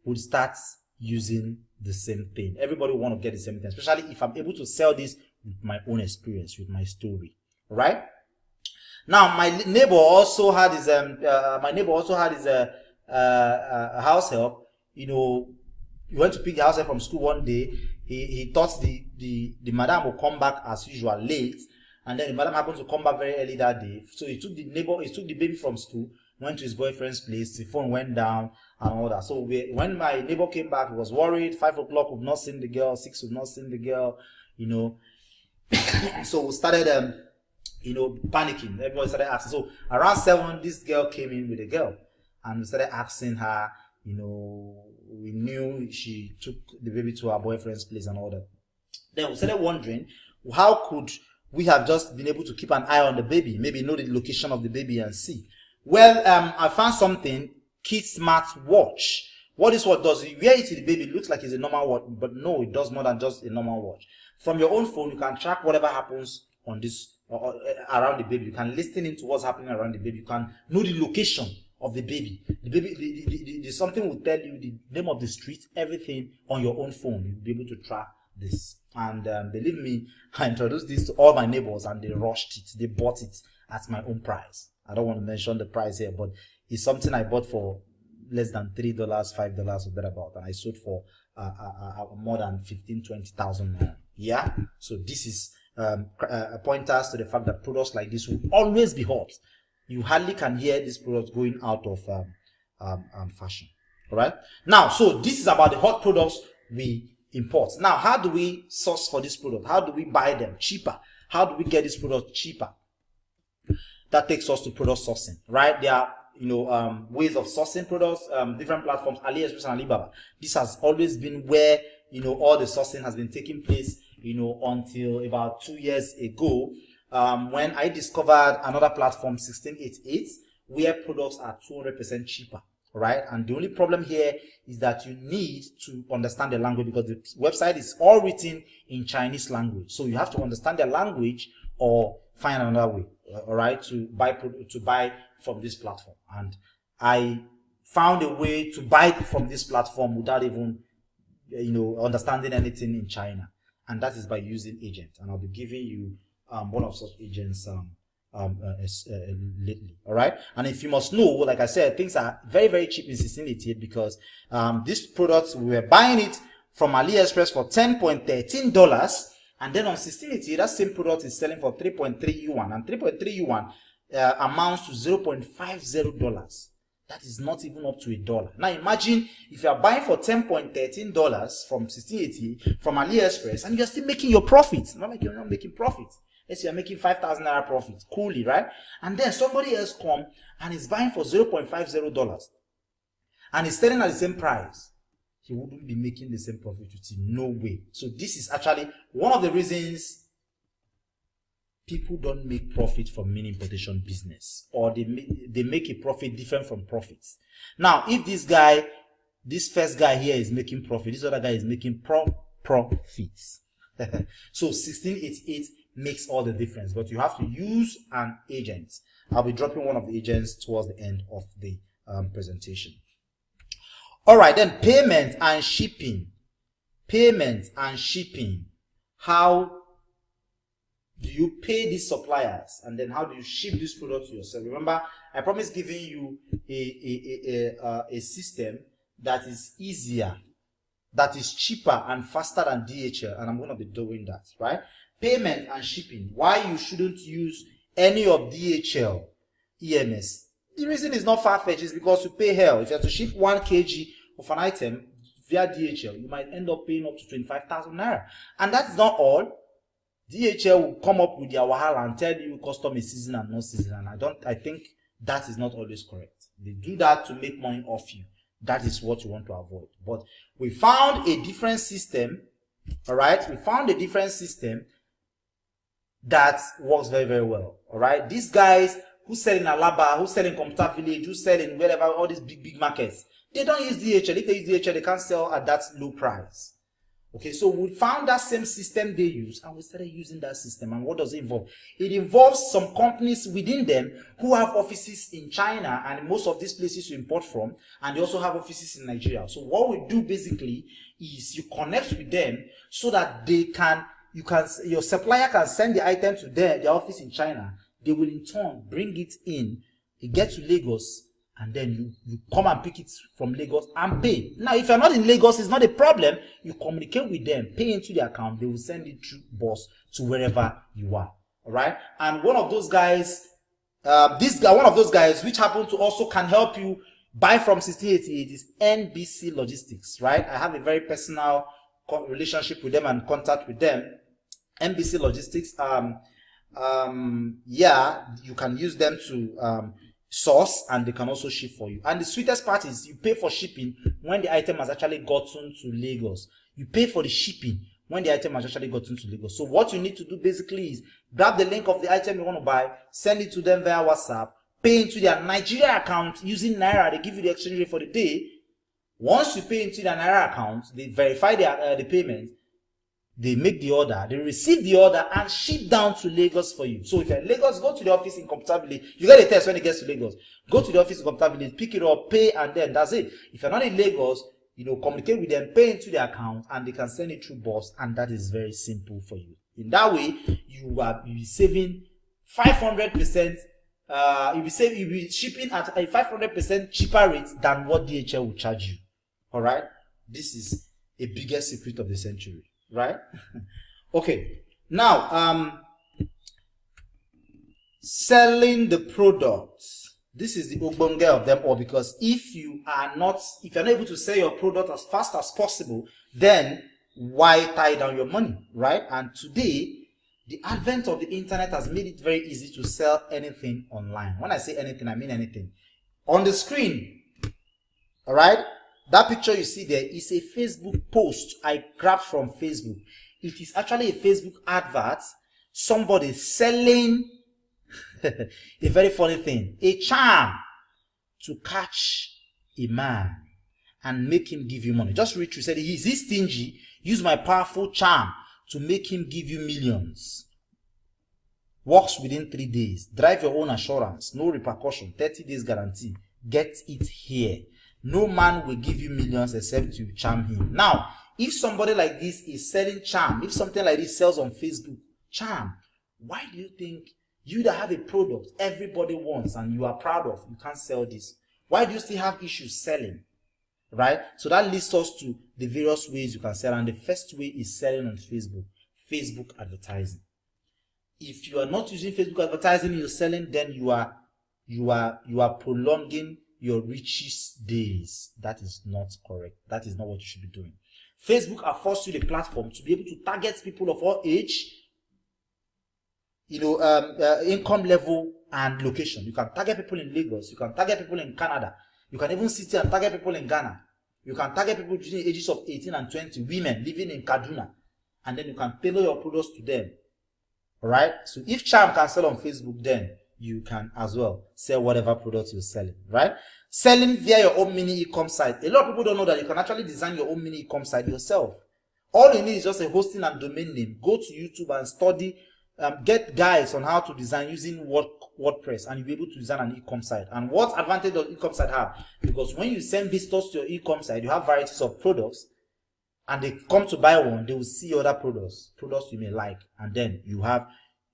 would start using the same thing. Everybody will want to get the same thing, especially if I'm able to sell this with my own experience, with my story. Right now, my neighbor also had his house help. You know, he went to pick the house help from school one day. He thought the madam would come back as usual late, and then the madam happened to come back very early that day. So he took the baby from school, went to his boyfriend's place. The phone went down and all that. So when my neighbor came back, he was worried. 5 o'clock, we've not seen the girl. 6, we've not seen the girl. You know, so we started panicking. Everybody started asking. So around 7, this girl came in with a girl, and we started asking her. You know, we knew she took the baby to her boyfriend's place and all that. Then we started wondering, how could we have just been able to keep an eye on the baby? Maybe know the location of the baby and see. Well, I found something, Kid Smart Watch. What this watch does, you wear it to the baby, it looks like it's a normal watch, but no, it does more than just a normal watch. From your own phone, you can track whatever happens on this around the baby. You can listen into what's happening around the baby. You can know the location of the baby. Something will tell you the name of the street, everything on your own phone. You'll be able to track this. And believe me, I introduced this to all my neighbors, and they rushed it. They bought it at my own price. I don't want to mention the price here, but it's something I bought for less than $3, $5 or thereabout, and I sold for more than 15,000-20,000 naira. Yeah. So this is pointers to the fact that products like this will always be hot. You hardly can hear this product going out of fashion. All right. Now, so this is about the hot products we import. Now, how do we source for this product? How do we buy them cheaper? How do we get this product cheaper? That takes us to product sourcing, right? There are ways of sourcing products, different platforms, AliExpress and Alibaba. This has always been where all the sourcing has been taking place, until about 2 years ago. When I discovered another platform, 1688, where products are 200% cheaper, right? And the only problem here is that you need to understand the language, because the website is all written in Chinese language. So you have to understand the language or find another way, all right, to buy from this platform. And I found a way to buy from this platform without even, understanding anything in China. And that is by using agents. And I'll be giving you one of such agents lately. All right. And if you must know, like I said, things are very, very cheap in 1688, because this product, we were buying it from AliExpress for $10.13, and then on 1688, that same product is selling for 3.3 yuan, and 3.3 yuan amounts to $0.50. That is not even up to $1. Now imagine if you are buying for $10.13 from 1680 from AliExpress, and you're still making your profits. Not like you're not making profits. Let's say you're making 5,000 naira profit, coolly, right? And then somebody else come and is buying for $0.50, and is selling at the same price. He wouldn't be making the same profit with him. No way. So this is actually one of the reasons people don't make profit from mini importation business, or they make a profit different from profits. Now, if this first guy here is making profit, this other guy is making profits. So 1688 makes all the difference, but you have to use an agent. I'll be dropping one of the agents towards the end of the presentation. All right, then payment and shipping. Payment and shipping. How do you pay these suppliers, and then how do you ship this product to yourself? Remember, I promised giving you a system that is easier, that is cheaper and faster than DHL, and I'm going to be doing that, right? Payment and shipping. Why you shouldn't use any of DHL EMS? The reason is not far-fetched, is because you pay hell. If you have to ship 1 kg of an item via DHL, you might end up paying up to 25,000 naira. And that's not all. DHL will come up with their wahala and tell you custom is season and non season, and I think that is not always correct. They do that to make money off you. That is what you want to avoid. But we found a different system. All right, we found a different system that works very, very well. All right, these guys who sell in Alaba, who sell in Computer Village, who sell in wherever, all these big markets, they don't use DHL. If they use DHL, they can't sell at that low price. Okay, so we found that same system they use and we started using that system. And what does it involve? It involves some companies within them who have offices in China, and most of these places you import from, and they also have offices in Nigeria. So what we do basically is you connect with them so that your supplier can send the item to their office in China. They will in turn bring it in, it gets to Lagos, and then you come and pick it from Lagos and pay. Now, if you're not in Lagos, it's not a problem. You communicate with them, pay into the account, they will send it through bus to wherever you are. All right. And one of those guys, one of those guys, which happen to also can help you buy from 1688, is NBC Logistics. Right. I have a very personal relationship with them and contact with them. NBC Logistics. Yeah, you can use them to source, and they can also ship for you. And the sweetest part is you pay for shipping when the item has actually gotten to Lagos. You pay for the shipping when the item has actually gotten to Lagos. So what you need to do basically is grab the link of the item you want to buy, send it to them via WhatsApp, pay into their Nigeria account using Naira. They give you the exchange rate for the day. Once you pay into their Naira account, they verify the payment. They make the order, they receive the order and ship down to Lagos for you. So if you're in Lagos, go to the office in Computer Village. You get a test when it gets to Lagos. Go to the office in Computer Village, pick it up, pay, and then that's it. If you're not in Lagos, communicate with them, pay into their account, and they can send it through bus, and that is very simple for you. In that way, you'll be saving 500%. You'll be shipping at a 500% cheaper rate than what DHL will charge you. All right, this is a bigger secret of the century. Right? Okay. Now, selling the products. This is the ogbonge of them all, because if you're not able to sell your product as fast as possible, then why tie down your money, right? And today, the advent of the internet has made it very easy to sell anything online. When I say anything, I mean anything. On the screen, all right? That picture you see there is a Facebook post I grabbed from Facebook. It is actually a Facebook advert. Somebody selling a very funny thing. A charm to catch a man and make him give you money. Just read through. Said, is he stingy? Use my powerful charm to make him give you millions. Works within 3 days. Drive your own assurance. No repercussion. 30 days guarantee. Get it here. No man will give you millions except you charm him. Now, if somebody like this is selling charm, if something like this sells on Facebook, charm, why do you think you that have a product everybody wants and you are proud of, you can't sell this? Why do you still have issues selling? Right? So that leads us to the various ways you can sell. And the first way is selling on Facebook. Facebook advertising. If you are not using Facebook advertising, you're selling, then you are prolonging your richest days. That is not correct. That is not what you should be doing. Facebook affords you the platform to be able to target people of all age, income level and location. You can target people in Lagos. You can target people in Canada. You can even sit here and target people in Ghana. You can target people between the ages of 18 and 20, women living in Kaduna, and then you can tailor your products to them. All right. So if charm can sell on Facebook, then you can as well sell whatever products you're selling, right? Selling via your own mini e-com site. A lot of people don't know that you can actually design your own mini e-com site yourself. All you need is just a hosting and domain name. Go to YouTube and study, get guides on how to design using WordPress, and you'll be able to design an e-com site. And what advantage does e-com site have? Because when you send visitors to your e-com site, you have varieties of products, and they come to buy one, they will see other products you may like, and then you have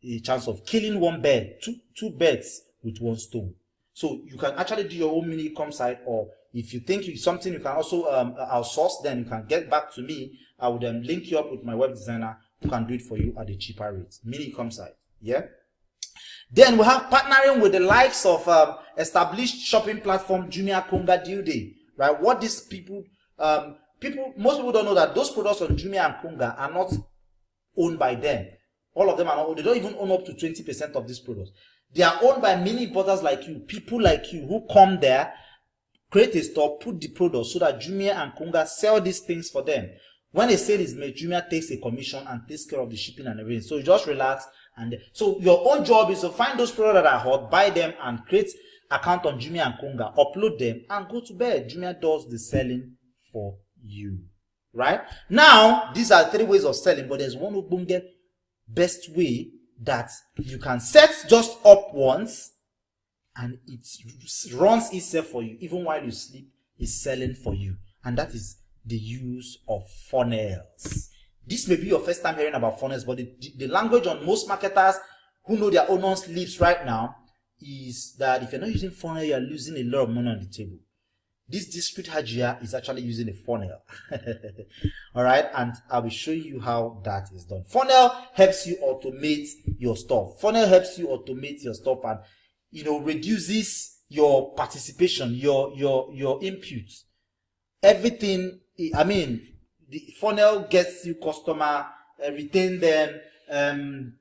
a chance of killing one bird, two birds with one stone. So you can actually do your own mini e-com site, or if you think it's something you can also outsource, then you can get back to me. I would link you up with my web designer who can do it for you at a cheaper rate. Mini e-com site, yeah. Then we have partnering with the likes of established shopping platform Jumia, Konga, Due Day, right? What these people, most people don't know that those products on Jumia and Konga are not owned by them. All of them are not, they don't even own up to 20% of these products. They are owned by many importers like you, people like you who come there, create a store, put the products so that Jumia and Konga sell these things for them. When a sale is made, Jumia takes a commission and takes care of the shipping and everything. So you just relax. And so your own job is to find those products that are hot, buy them, and create account on Jumia and Konga, upload them, and go to bed. Jumia does the selling for you. Right? Now, these are 3 ways of selling, but there's one Ubunge best way that you can set just up once and it runs itself for you. Even while you sleep, it's selling for you. And that is the use of funnels. This may be your first time hearing about funnels, but the language on most marketers who know their owner's lips right now is that if you're not using funnel, you're losing a lot of money on the table. This discrete Hajia is actually using a funnel. All right, and I will show you how that is done. Funnel helps you automate your stuff. Funnel helps you automate your stuff and, you know, reduces your participation, your inputs. Everything, I mean, the funnel gets you customer, retain them,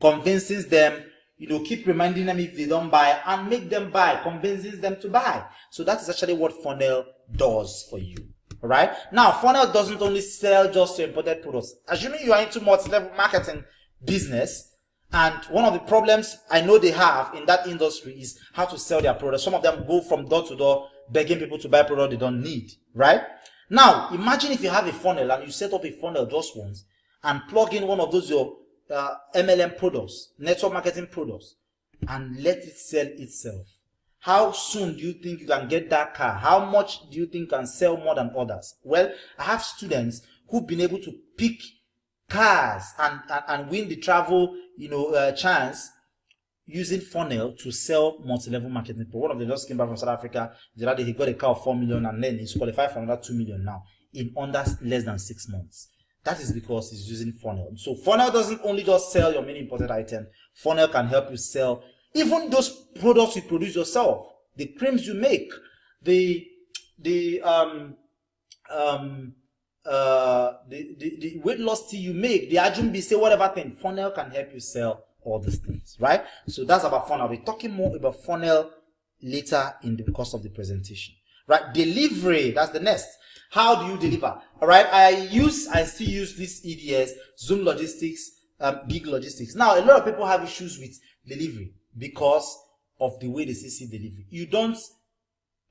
convinces them, you know, keep reminding them if they don't buy and make them buy, convinces them to buy. So that is actually what funnel does for you. All right. Now, funnel doesn't only sell just your imported products. Assuming you are into multi-level marketing business, and one of the problems I know they have in that industry is how to sell their products. Some of them go from door to door begging people to buy products they don't need. Right. Now, imagine if you have a funnel and you set up a funnel just once and plug in one of those your MLM products, network marketing products, and let it sell itself. How soon do you think you can get that car? How much do you think can sell more than others? Well, I have students who've been able to pick cars and win the travel, you know, chance using funnel to sell multi-level marketing. But one of them just came back from South Africa. The other day he got a car of 4 million and then he's qualified for another 2 million now in under less than 6 months. That is because he's using funnel. So funnel doesn't only just sell your main imported item. Funnel can help you sell even those products you produce yourself, the creams you make, the weight loss tea you make, the ajumbi, say whatever thing. Funnel can help you sell all these things, right? So that's about funnel. I'll be talking more about funnel later in the course of the presentation, right? Delivery, that's the next. How do you deliver? All right, I still use this EDS, Zoom Logistics, Gig Logistics. Now, a lot of people have issues with delivery because of the way they see delivery. You don't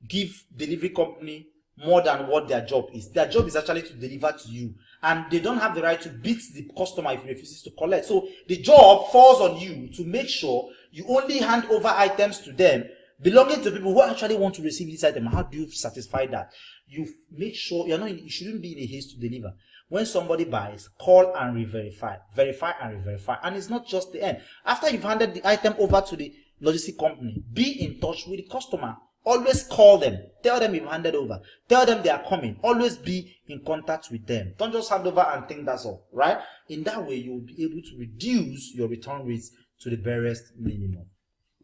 give delivery company more than what their job is. Their job is actually to deliver to you, and they don't have the right to beat the customer if he refuses to collect. So the job falls on you to make sure you only hand over items to them belonging to people who actually want to receive this item. How do you satisfy that? You make sure you shouldn't be in a haste to deliver. When somebody buys, call and re-verify, verify and re-verify. And it's not just the end. After you've handed the item over to the logistic company, be in touch with the customer. Always call them. Tell them you've handed over. Tell them they are coming. Always be in contact with them. Don't just hand over and think that's all, right? In that way, you'll be able to reduce your return rates to the barest minimum.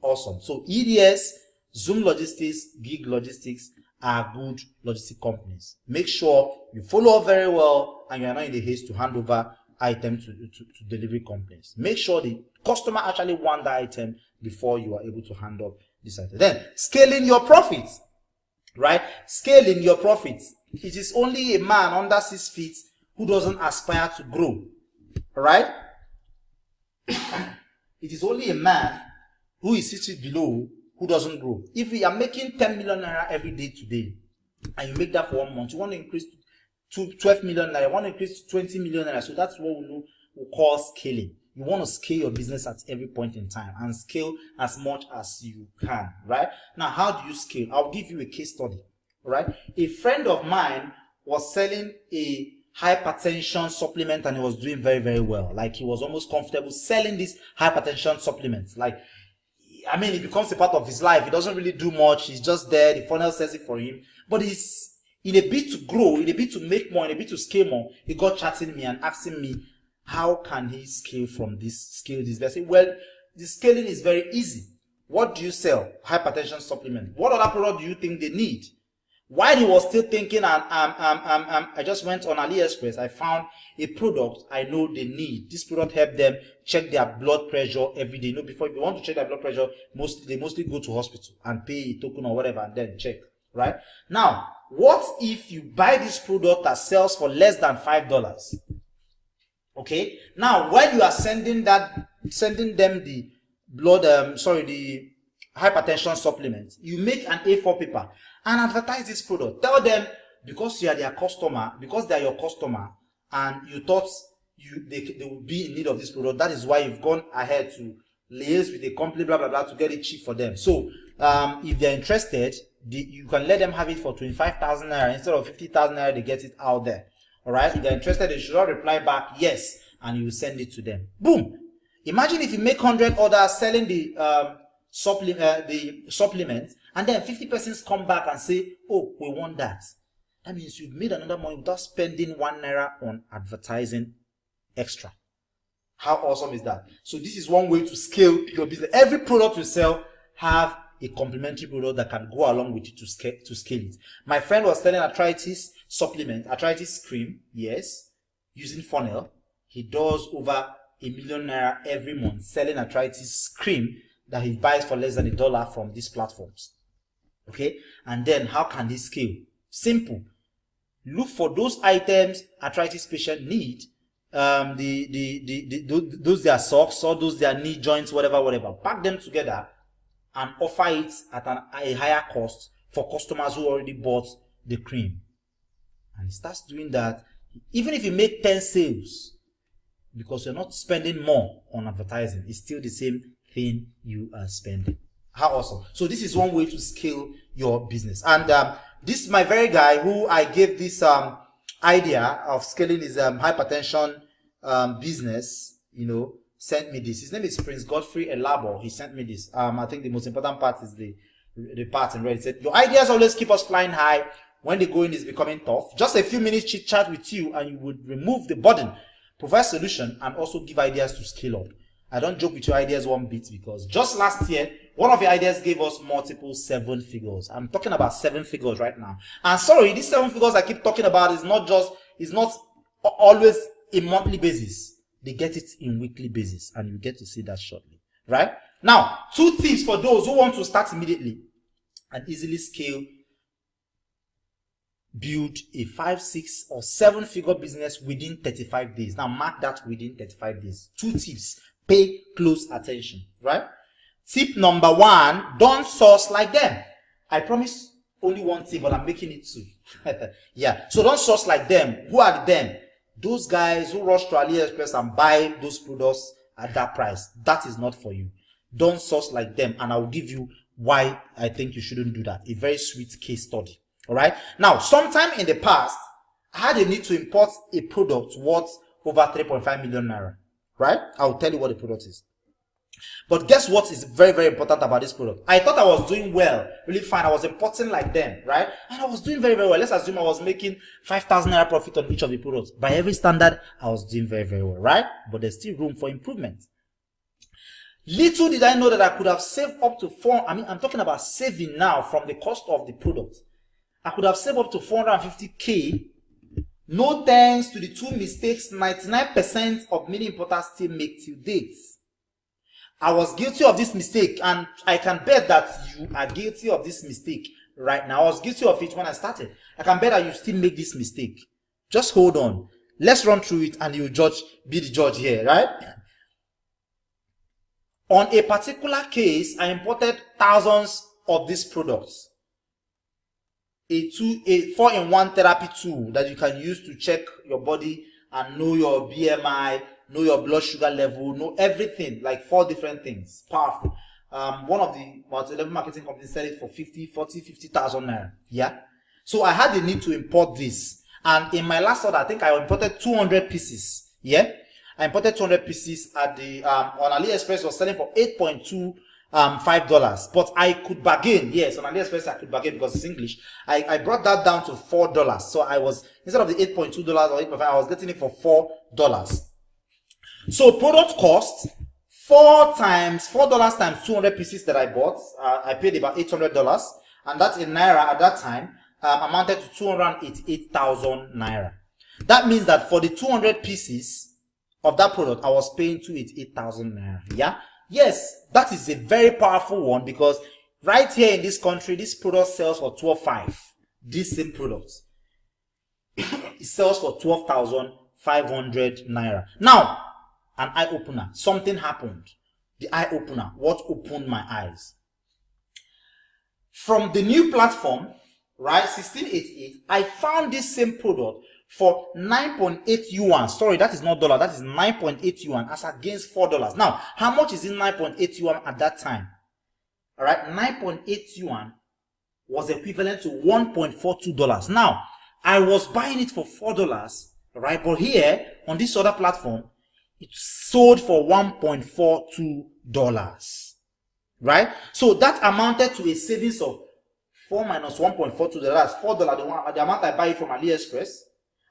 Awesome. So EDS, Zoom Logistics, Gig Logistics are good logistic companies. Make sure you follow up very well and you're not in the haste to hand over items to delivery companies. Make sure the customer actually wants the item before you are able to hand up this item. Then, scaling your profits, right? Scaling your profits. It is only a man under 6 feet who doesn't aspire to grow, right? It is only a man who is 6 feet below who doesn't grow. If you are making 10 million naira every day today, and you make that for 1 month, you want to increase to 12 million naira, you want to increase to 20 million naira. So that's what we call scaling. You want to scale your business at every point in time and scale as much as you can, right? Now, how do you scale? I'll give you a case study, right? A friend of mine was selling a hypertension supplement and he was doing very, very well. Like, he was almost comfortable selling this hypertension supplements. Like, I mean, it becomes a part of his life. He doesn't really do much. He's just there. The funnel sells it for him. But he's in a bit to grow, in a bit to make more, in a bit to scale more. He got chatting me and asking me, how can he scale from this, scale this? I say, well, the scaling is very easy. What do you sell? Hypertension supplement. What other product do you think they need? While he was still thinking, I just went on AliExpress. I found a product I know they need. This product helps them check their blood pressure every day. You know, before, if you want to check their blood pressure, they mostly go to hospital and pay a token or whatever and then check, right? Now, what if you buy this product that sells for less than $5? Okay, now while you are sending them the the hypertension supplement, you make an A4 paper and advertise this product. Tell them, because you are their customer, because they are your customer, and you thought they will be in need of this product. That is why you've gone ahead to liaise with a company, blah blah blah, to get it cheap for them. So if they're interested, you can let them have it for 25,000 naira instead of 50,000 naira. They get it out there. All right. If they're interested, they should not reply back yes, and you send it to them. Boom. Imagine if you make 100 orders selling the supplement, and then 50 persons come back and say, oh, we want that. That means you've made another money without spending 1 naira on advertising extra. How awesome is that? So this is one way to scale your business. Every product you sell have a complementary product that can go along with it to scale it. My friend was selling arthritis supplement, arthritis cream, yes, using funnel. He does over $1 million naira every month selling arthritis cream that he buys for less than $1 from these platforms. Okay, and then how can this scale? Simple. Look for those items arthritis patient need. Those their socks or those their knee joints, whatever. Pack them together and offer it at a higher cost for customers who already bought the cream. And he starts doing that. Even if you make 10 sales, because you're not spending more on advertising, it's still the same thing you are spending. How awesome. So this is one way to scale your business. And this is my very guy who I gave this idea of scaling his hypertension business, sent me this. His name is Prince Godfrey Elabo. He sent me this. I think the most important part is the part in red. He said, your ideas always keep us flying high when the going is becoming tough. Just a few minutes chit chat with you and you would remove the burden, provide solution, and also give ideas to scale up. I don't joke with your ideas one bit, because just last year, one of your ideas gave us multiple 7 figures. I'm talking about 7 figures right now. And sorry, these 7 figures I keep talking about is not always a monthly basis. They get it in weekly basis, and you get to see that shortly. Right? Now, 2 tips for those who want to start immediately and easily scale, build a 5, 6, or 7 figure business within 35 days. Now, mark that within 35 days. 2 tips. Pay close attention, right? Tip number 1, don't source like them. I promise only 1 tip, but I'm making it 2. Yeah, so don't source like them. Who are them? Those guys who rush to AliExpress and buy those products at that price. That is not for you. Don't source like them, and I'll give you why I think you shouldn't do that. A very sweet case study. All right. Now, sometime in the past, I had a need to import a product worth over 3.5 million naira. Right? I'll tell you what the product is. But guess what is very, very important about this product? I thought I was doing well, really fine. I was importing like them, right? And I was doing very, very well. Let's assume I was making 5,000 naira profit on each of the products. By every standard, I was doing very, very well, right? But there's still room for improvement. Little did I know that I could have saved up to I'm talking about saving now from the cost of the product. I could have saved up to 450K. No thanks to the 2 mistakes 99% of many importers still make till date. I was guilty of this mistake, and I can bet that you are guilty of this mistake right now. I was guilty of it when I started. I can bet that you still make this mistake. Just hold on. Let's run through it and you be the judge here, right? On a particular case, I imported thousands of these products. A 4-in-1 therapy tool that you can use to check your body and know your BMI, know your blood sugar level, know everything, like 4 different things. Powerful. One of the multi-level marketing companies sell it for 50,000 naira. Yeah. So I had the need to import this. And in my last order, I think I imported 200 pieces. Yeah. I imported 200 pieces at the, on AliExpress was selling for $8.25, but I could bargain. Yes, on AliExpress I could bargain because it's English. I brought that down to $4. So I was, instead of the $8.2 or $8.5, I was getting it for $4. So product cost, $4 times 200 pieces that I bought. I paid about $800, and that in naira at that time amounted to 288,000 naira. That means that for the 200 pieces of that product, I was paying 288,000 naira. Yeah. Yes, that is a very powerful one, because right here in this country, this product sells for 12.5. this same product. It sells for 12,500 naira. Now, an eye opener. Something happened. The eye opener. What opened my eyes? From the new platform, right, 1688, I found this same product for 9.8 yuan. Sorry, that is not dollar. That is 9.8 yuan as against $4. Now, how much is in 9.8 yuan at that time? All right, 9.8 yuan was equivalent to $1.42. Now, I was buying it for $4, right? But here on this other platform, it sold for $1.42, right? So that amounted to a savings of 4 minus $1.42. That's $4, the amount I buy it from AliExpress,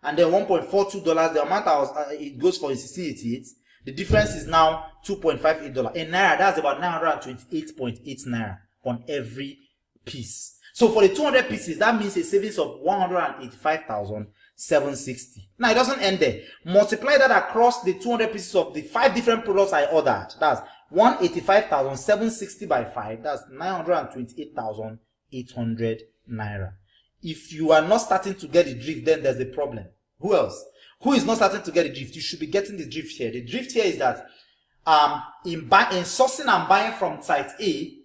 and then $1.42, the amount it goes for is 1688. The difference is now $2.58. In naira, that's about 928.8 naira on every piece. So for the 200 pieces, that means a savings of 185,760. Now it doesn't end there. Multiply that across the 200 pieces of the 5 different products I ordered. That's 185,760 by 5. That's 928,800 naira. If you are not starting to get the drift, then there's a problem. Who else? Who is not starting to get the drift? You should be getting the drift here. The drift here is that in sourcing and buying from site A,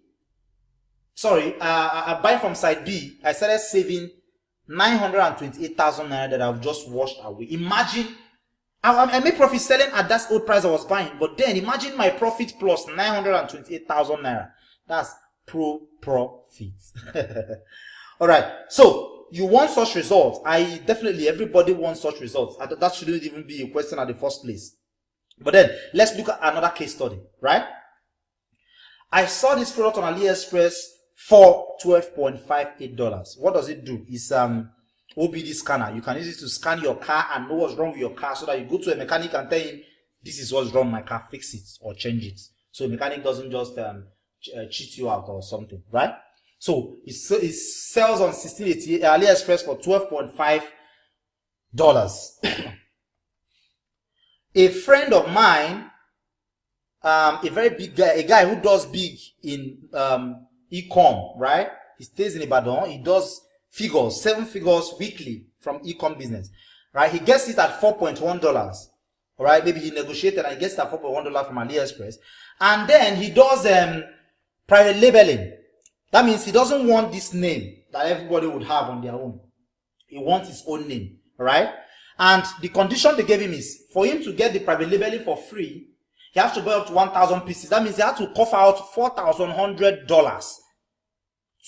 I buy from side B, I started saving 928,000 naira that I've just washed away. Imagine, I made profit selling at that old price I was buying, but then imagine my profit plus 928,000 naira. That's profit. Alright, so you want such results. Everybody wants such results. That shouldn't even be a question at the first place. But then, let's look at another case study, right? I saw this product on AliExpress for $12.58. What does it do? It's OBD scanner. You can use it to scan your car and know what's wrong with your car, so that you go to a mechanic and tell him, this is what's wrong with my car, fix it or change it. So the mechanic doesn't just cheat you out or something, right? So it sells on 1688 AliExpress for $12.5. A friend of mine, a very big guy, a guy who does big in e-com, right? He stays in Ibadan. He does 7 figures weekly from e-com business, right? He gets it at $4.1. All right, maybe he negotiated and he gets it at $4.1 from AliExpress, and then he does private labeling. That means he doesn't want this name that everybody would have on their own. He wants his own name, right? And the condition they gave him is for him to get the private labeling for free, he has to buy up to 1,000 pieces. That means he has to cough out $4,100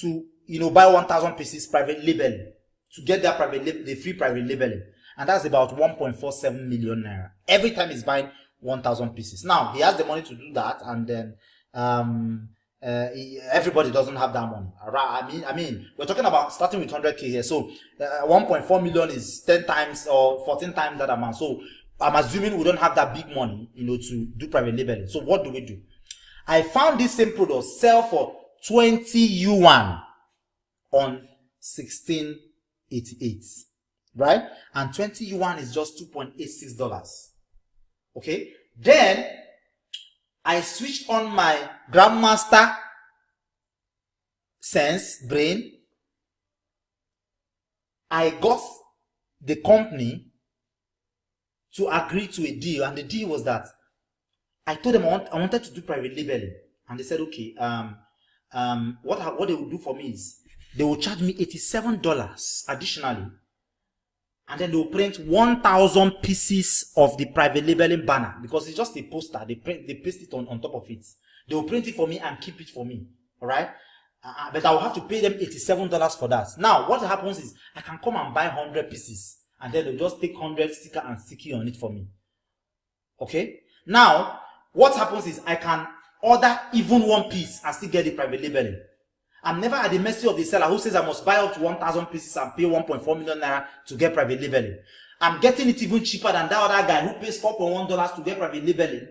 to, buy 1,000 pieces private labeling to get that the free private labeling. And that's about 1.47 million naira every time he's buying 1,000 pieces. Now, he has the money to do that, and then everybody doesn't have that money. I mean, we're talking about starting with 100K here. So 1.4 million is 10 times or 14 times that amount. So I'm assuming we don't have that big money, to do private labeling. So what do? I found this same product sell for 20 yuan on 1688, right? And 20 yuan is just $2.86. Okay. Then I switched on my grandmaster brain. I got the company to agree to a deal, and the deal was that I told them I wanted to do private labeling, and they said, okay, what they will do for me is they will charge me $87 additionally, and then they will print 1,000 pieces of the private labeling banner, because it's just a poster. They paste it on top of it. They will print it for me and keep it for me. All right, but I will have to pay them $87 for that. Now, what happens is I can come and buy 100 pieces, and then they'll just take 100 sticker and sticky on it for me. Okay. Now, what happens is I can order even one piece and still get the private labeling. I'm never at the mercy of the seller who says I must buy up to 1,000 pieces and pay 1.4 million naira to get private labeling. I'm getting it even cheaper than that other guy who pays $4.1 to get private labeling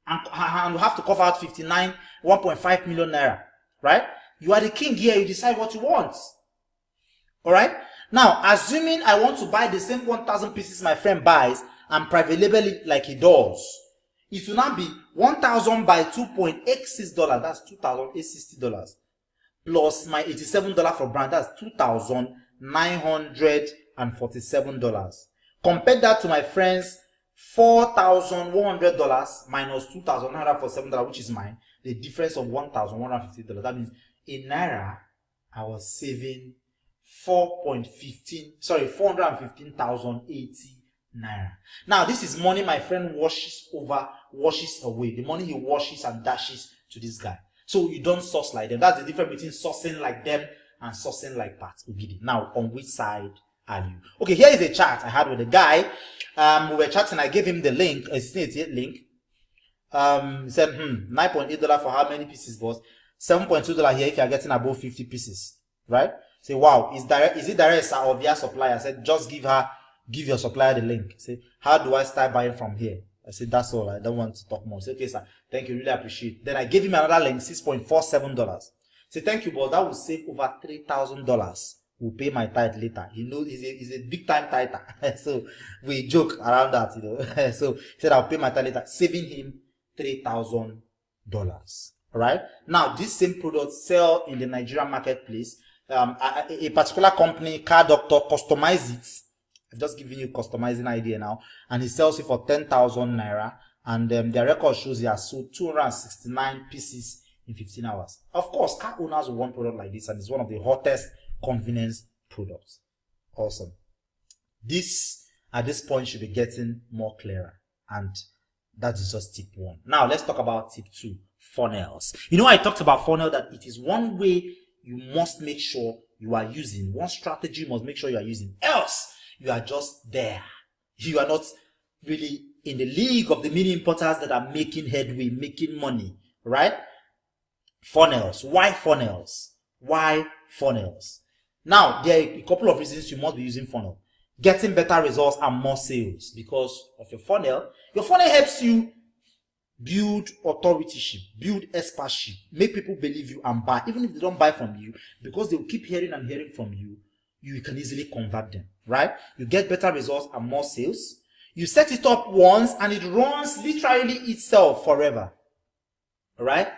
and will have to cover out 1.5 million naira. Right? You are the king here. You decide what you want. All right? Now, assuming I want to buy the same 1,000 pieces my friend buys and private label it like he does, it will now be 1,000 by $2.86. That's $2,860. Plus my $87 for brand, that's $2,960. $947. Compare that to my friend's $4,100 minus $2,947, which is mine. The difference of $1,150. That means in Naira, I was saving 415,080 Naira. Now, this is money my friend washes away. The money he washes and dashes to this guy. So you don't source like them. That's the difference between sourcing like them and sourcing like Pat Ogidi. Now, on which side are you? Okay, here is a chat I had with a guy. We were chatting. I gave him the link, a link. He said, $9.8 for how many pieces, boss? $7.2 here if you are getting above 50 pieces, right? Say, wow, is it direct or via supplier? I said, just give your supplier the link. Say, how do I start buying from here? I said, that's all. I don't want to talk more. Say, okay, sir, thank you, really appreciate it. Then I gave him another link, $6.47. Say, thank you, boss. That will save over $3,000. We'll pay my tithe later. He knows he's a big time tither. So we joke around that, So he said, I'll pay my tithe later, saving him $3,000. Right? Now, this same product sell in the Nigerian marketplace. A particular company, Car Doctor, customize it. I've just given you customizing idea now. And he sells it for 10,000 Naira. And their record shows he has sold 269 pieces in 15 hours. Of course, car owners will want product like this. And it's one of the hottest convenience products. Awesome. This, at this point, should be getting more clearer. And that is just tip 1. Now, let's talk about tip 2, funnels. I talked about funnel, that it is one way you must make sure you are using. One strategy you must make sure you are using. Else, you are just there. You are not really in the league of the mini importers that are making headway, making money, right? Funnels. Why funnels? Why funnels? Now, there are a couple of reasons you must be using funnel. Getting better results and more sales because of your funnel. Your funnel helps you build authorityship, build expertship, make people believe you and buy. Even if they don't buy from you, because they will keep hearing and hearing from you, you can easily convert them, right? You get better results and more sales. You set it up once and it runs literally itself forever, right?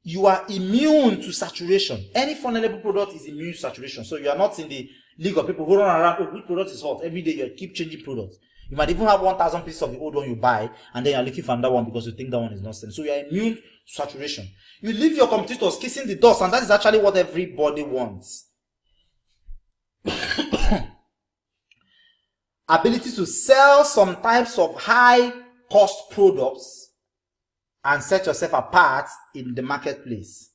You are immune to saturation. Any funnelable product is immune to saturation. So you are not in the league of people who run around, oh, which product is hot? Every day you keep changing products. You might even have 1,000 pieces of the old one you buy, and then you're looking for another one because you think that one is nonsense. So you are immune to saturation. You leave your competitors kissing the dust, and that is actually what everybody wants. Ability to sell some types of high-cost products and set yourself apart in the marketplace.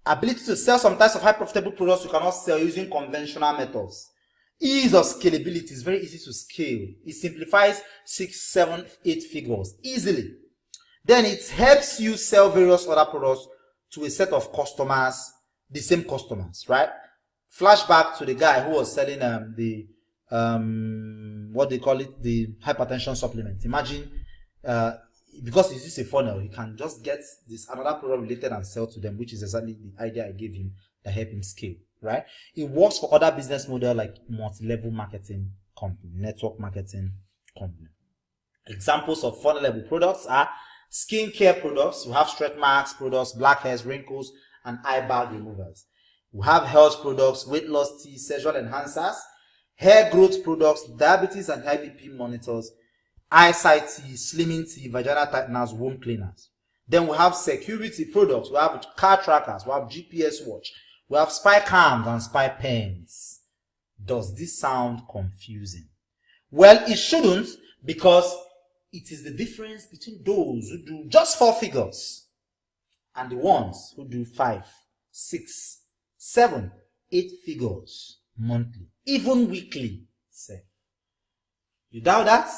Ability to sell some types of high profitable products you cannot sell using conventional methods. Ease of scalability is very easy to scale. It simplifies 6, 7, 8 figures easily. Then it helps you sell various other products to a set of customers, the same customers, right? Flashback to the guy who was selling what they call it, the hypertension supplement. Imagine, because it's just a funnel, he can just get this another product related and sell to them, which is exactly the idea I gave him that helped him scale, right? It works for other business models like multi-level marketing company, network marketing company. Examples of funnel-level products are skincare products. We have stretch marks products, blackheads, wrinkles, and eye bag removers. We have health products, weight loss tea, sexual enhancers, hair growth products, diabetes and high BP monitors, eyesight tea, slimming tea, vaginal tighteners, womb cleaners. Then we have security products. We have car trackers. We have GPS watch. We have spy cams and spy pens. Does this sound confusing? Well, it shouldn't, because it is the difference between those who do just 4 figures and the ones who do 5, 6, 7, 8 figures monthly, even weekly. Say, you doubt that?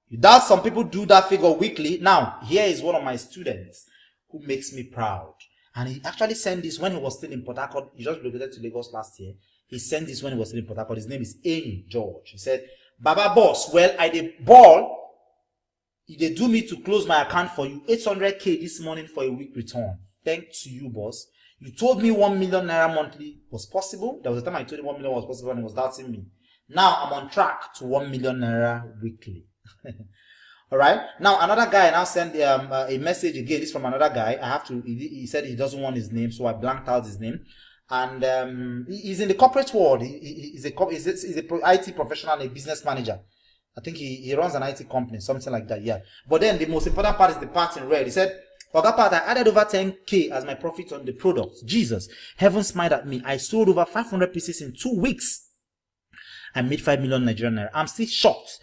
You doubt some people do that figure weekly? Now, here is one of my students who makes me proud. And he actually sent this when he was still in Port Harcourt. He just relocated to Lagos last year. He sent this when he was still in Port Harcourt. His name is Amy George. He said, Baba boss, well, I did ball. They do me to close my account for you. 800K this morning for a week return. Thanks to you, boss. You told me 1 million naira monthly was possible. There was a time I told him 1 million was possible and he was doubting me. Now I'm on track to 1 million naira weekly. All right. Now another guy now sent a message again. This is from another guy. He said he doesn't want his name, so I blanked out his name. and he's in the corporate world. He's a IT professional, a business manager. I think he runs an IT company, something like that, yeah. But then the most important part is the part in red. He said, for that part, I added over 10K as my profit on the product. Jesus, heaven smiled at me. I sold over 500 pieces in 2 weeks. I made 5 million Nigerian naira. I'm still shocked.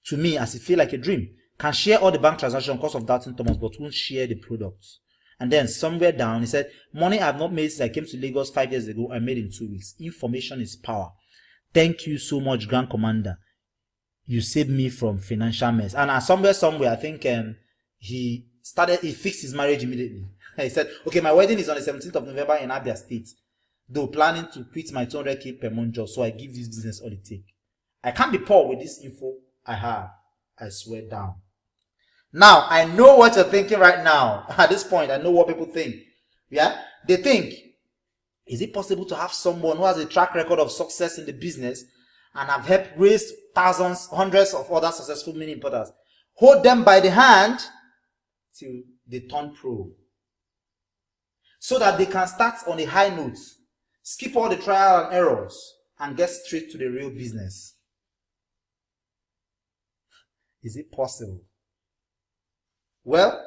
To me, as it feel like a dream. Can share all the bank transactions because of doubting Thomas, but won't share the products. And then somewhere down, he said, money I have not made since I came to Lagos 5 years ago, I made in 2 weeks. Information is power. Thank you so much, Grand Commander. You saved me from financial mess. And somewhere, I think he fixed his marriage immediately. He said, okay, my wedding is on the 17th of November in Abia State. Though planning to quit my 200K per month job, so I give this business all it takes. I can't be poor with this info I have. I swear down. Now, I know what you're thinking right now. At this point, I know what people think. Yeah? They think, is it possible to have someone who has a track record of success in the business and have helped raise thousands, hundreds of other successful mini importers, hold them by the hand till they turn pro, so that they can start on a high note, skip all the trial and errors, and get straight to the real business? Is it possible? Well,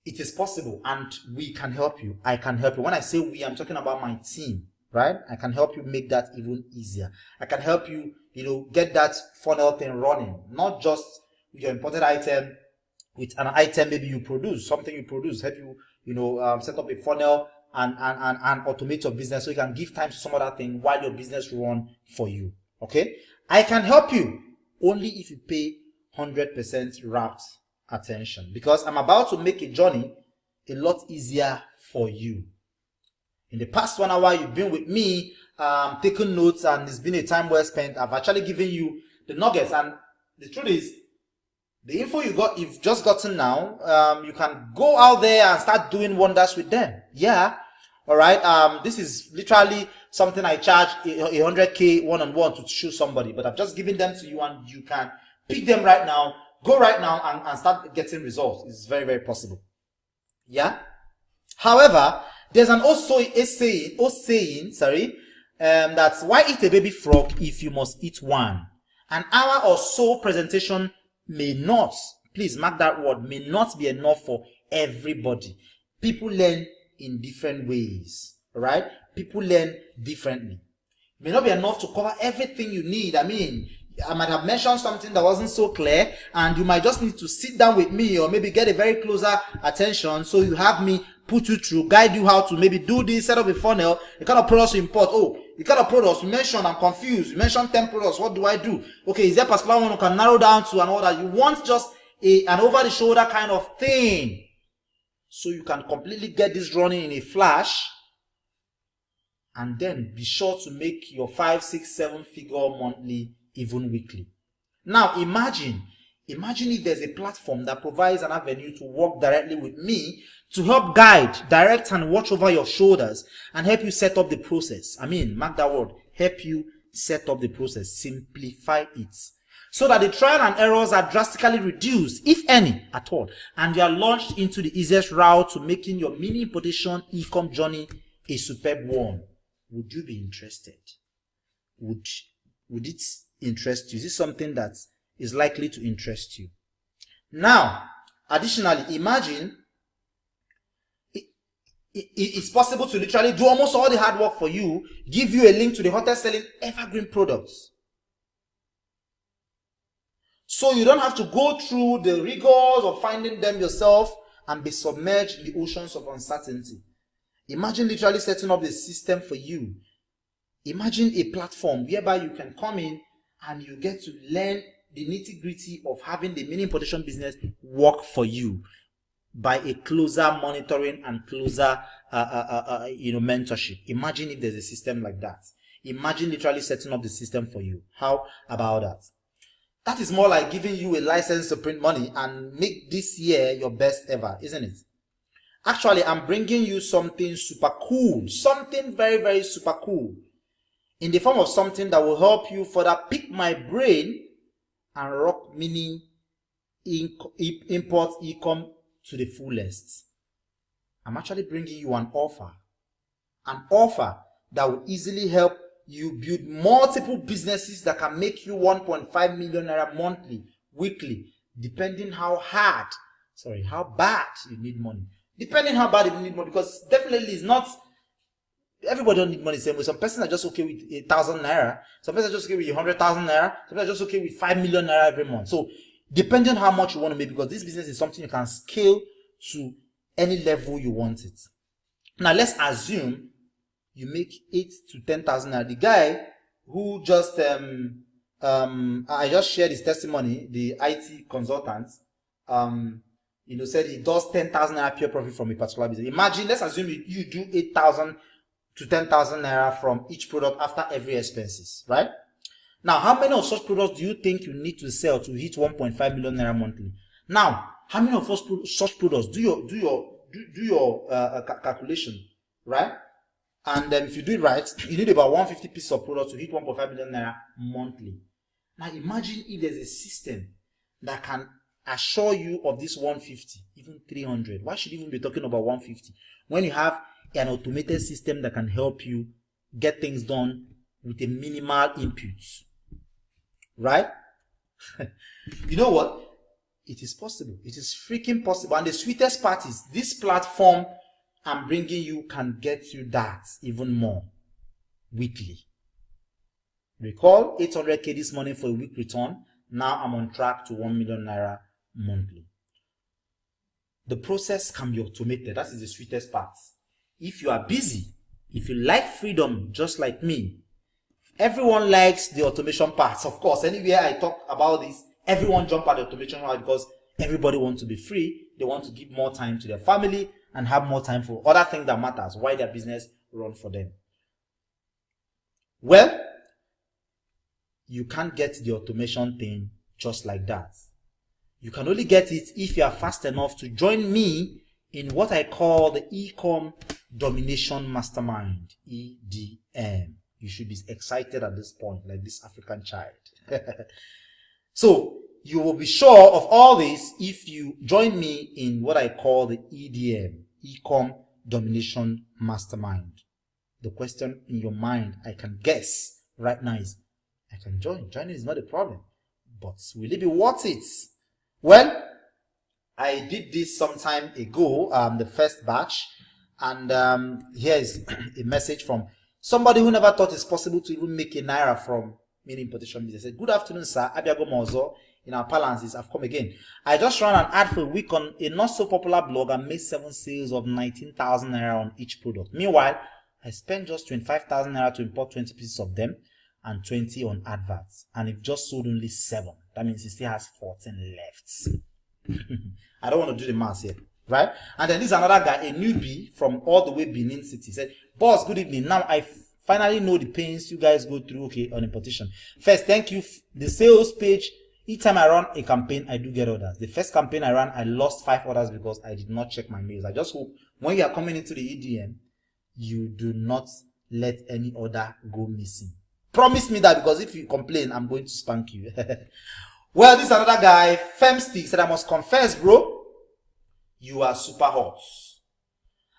it is possible, and we can help you. I can help you. When I say we, I'm talking about my team, right? I can help you make that even easier. I can help you, get that funnel thing running, not just with your imported item, with an item maybe you produce, something you produce, help you, set up a funnel and automate your business so you can give time to some other thing while your business run for you. Okay? I can help you only if you pay 100% rapt attention, because I'm about to make a journey a lot easier for you. In the past 1 hour you've been with me, taking notes, and it's been a time well spent. I've actually given you the nuggets, and the truth is, the info you've just gotten now, you can go out there and start doing wonders with them. Yeah. All right. This is literally something I charge 100K one-on-one to show somebody, but I've just given them to you, and you can pick them right now, go right now and start getting results. It's very, very possible. Yeah. However, there's an saying, that's why eat a baby frog if you must eat one. An hour or so presentation may not, please mark that word, may not be enough for everybody. People learn in different ways, right? People learn differently. It may not be enough to cover everything you need. I mean, I might have mentioned something that wasn't so clear, and you might just need to sit down with me, or maybe get a very closer attention, so you have me put you through, guide you how to maybe do this, set up a funnel, the kind of products you import. Oh, the kind of products you mentioned, I'm confused. You mentioned 10 products. What do I do? Okay, is there a particular one you can narrow down to and all that? You want just an over-the-shoulder kind of thing, so you can completely get this running in a flash, and then be sure to make your 5, 6, 7 figure monthly, even weekly. Now imagine if there's a platform that provides an avenue to work directly with me to help guide, direct, and watch over your shoulders and help you set up the process. I mean, mark that word, help you set up the process, simplify it, so that the trial and errors are drastically reduced, if any at all, and you are launched into the easiest route to making your mini importation e-com journey a superb one. Would you be interested? Would it interest you? Is this something that is likely to interest you? Now, additionally, imagine it's possible to literally do almost all the hard work for you, give you a link to the hottest selling evergreen products, so you don't have to go through the rigors of finding them yourself and be submerged in the oceans of uncertainty. Imagine literally setting up the system for you. Imagine a platform whereby you can come in and you get to learn the nitty-gritty of having the mini importation business work for you by a closer monitoring and closer mentorship. Imagine if there's a system like that. Imagine literally setting up the system for you. How about that? That is more like giving you a license to print money and make this year your best ever, isn't it? Actually, I'm bringing you something super cool, something very, very super cool, in the form of something that will help you further pick my brain and rock mini import e-com to the fullest. I'm actually bringing you an offer that will easily help you build multiple businesses that can make you 1.5 million naira monthly, weekly, depending how bad you need money. Depending how bad you need money, because definitely it's not, everybody don't need money the same way. Some person are just okay with 1,000 naira. Some person are just okay with 100,000 naira. Some people are just okay with 5 million naira every month. So depending on how much you want to make, because this business is something you can scale to any level you want it. Now let's assume you make 8,000 to 10,000 naira. The guy who just I just shared his testimony, the IT consultant, said he does 10,000 naira pure profit from a particular business. Imagine, let's assume you do 8,000 to 10,000 naira from each product after every expenses, right? Now, how many of such products do you think you need to sell to hit 1.5 million naira monthly? Now, how many of such products do your calculation, right? And if you do it right, you need about 150 pieces of products to hit 1.5 million naira monthly. Now, imagine if there's a system that can assure you of this 150, even 300. Why should you even be talking about 150 when you have an automated system that can help you get things done with a minimal input, right? You know what? It is possible. It is freaking possible. And the sweetest part is this platform I'm bringing you can get you that even more weekly. Recall 800k this morning for a week return. Now I'm on track to 1 million naira monthly. The process can be automated. That is the sweetest part. If you are busy, if you like freedom just like me, everyone likes the automation parts. Of course, anywhere I talk about this, everyone jump at the automation part because everybody wants to be free. They want to give more time to their family and have more time for other things that matters, why their business run for them. Well, you can't get the automation thing just like that. You can only get it if you are fast enough to join me in what I call the Ecom Domination Mastermind, EDM. You should be excited at this point, like this African child. So you will be sure of all this if you join me in what I call the EDM, Ecom Domination Mastermind. The question in your mind, I can guess right now, is I can join. Joining is not a problem, but will it be worth it? Well, I did this some time ago, the first batch, and here is a message from somebody who never thought it's possible to even make a naira from mini importation business. Said, "Good afternoon, sir. Abiago Mozo in our balances. I've come again. I just ran an ad for a week on a not so popular blog and made 7 sales of 19,000 naira on each product. Meanwhile, I spent just 25,000 naira to import 20 pieces of them and 20 on adverts, and it just sold only 7. That means it still has 14 left." I don't want to do the math here, right? And then this is another guy, a newbie from all the way Benin City. Said, "Boss, good evening. Now I finally know the pains you guys go through, okay, on importation. First, thank you. The sales page, each time I run a campaign, I do get orders. The first campaign I ran, I lost 5 orders because I did not check my mails. I just hope when you are coming into the EDM, you do not let any order go missing. Promise me that, because if you complain, I'm going to spank you." Well, this is another guy, Femstick, said, "I must confess, bro, you are super hot.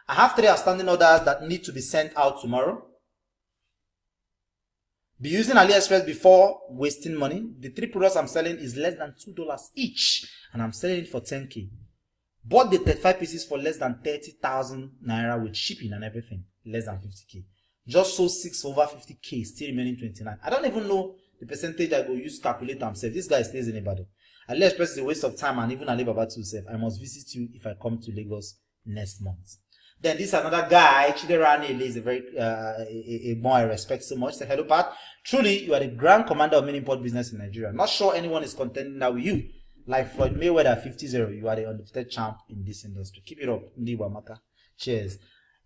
I have 3 outstanding orders that need to be sent out tomorrow. Be using AliExpress before wasting money. The 3 products I'm selling is less than $2 each, and I'm selling it for 10k. Bought the 35 pieces for less than 30,000 naira with shipping and everything, less than 50k. Just sold 6 for over 50k, still remaining 29. I don't even know the percentage I go use to calculate myself. This guy stays in Ibadan. AliExpress is a waste of time, and even Alibaba too safe. I must visit you if I come to Lagos next month." Then this another guy, Chiderani, is a very a boy I respect so much. Say, "Hello, Pat. Truly, you are the grand commander of mini import business in Nigeria. Not sure anyone is contending that with you. Like Floyd Mayweather 50-0, you are the undefeated champ in this industry. Keep it up. Ndiwamaka. Cheers."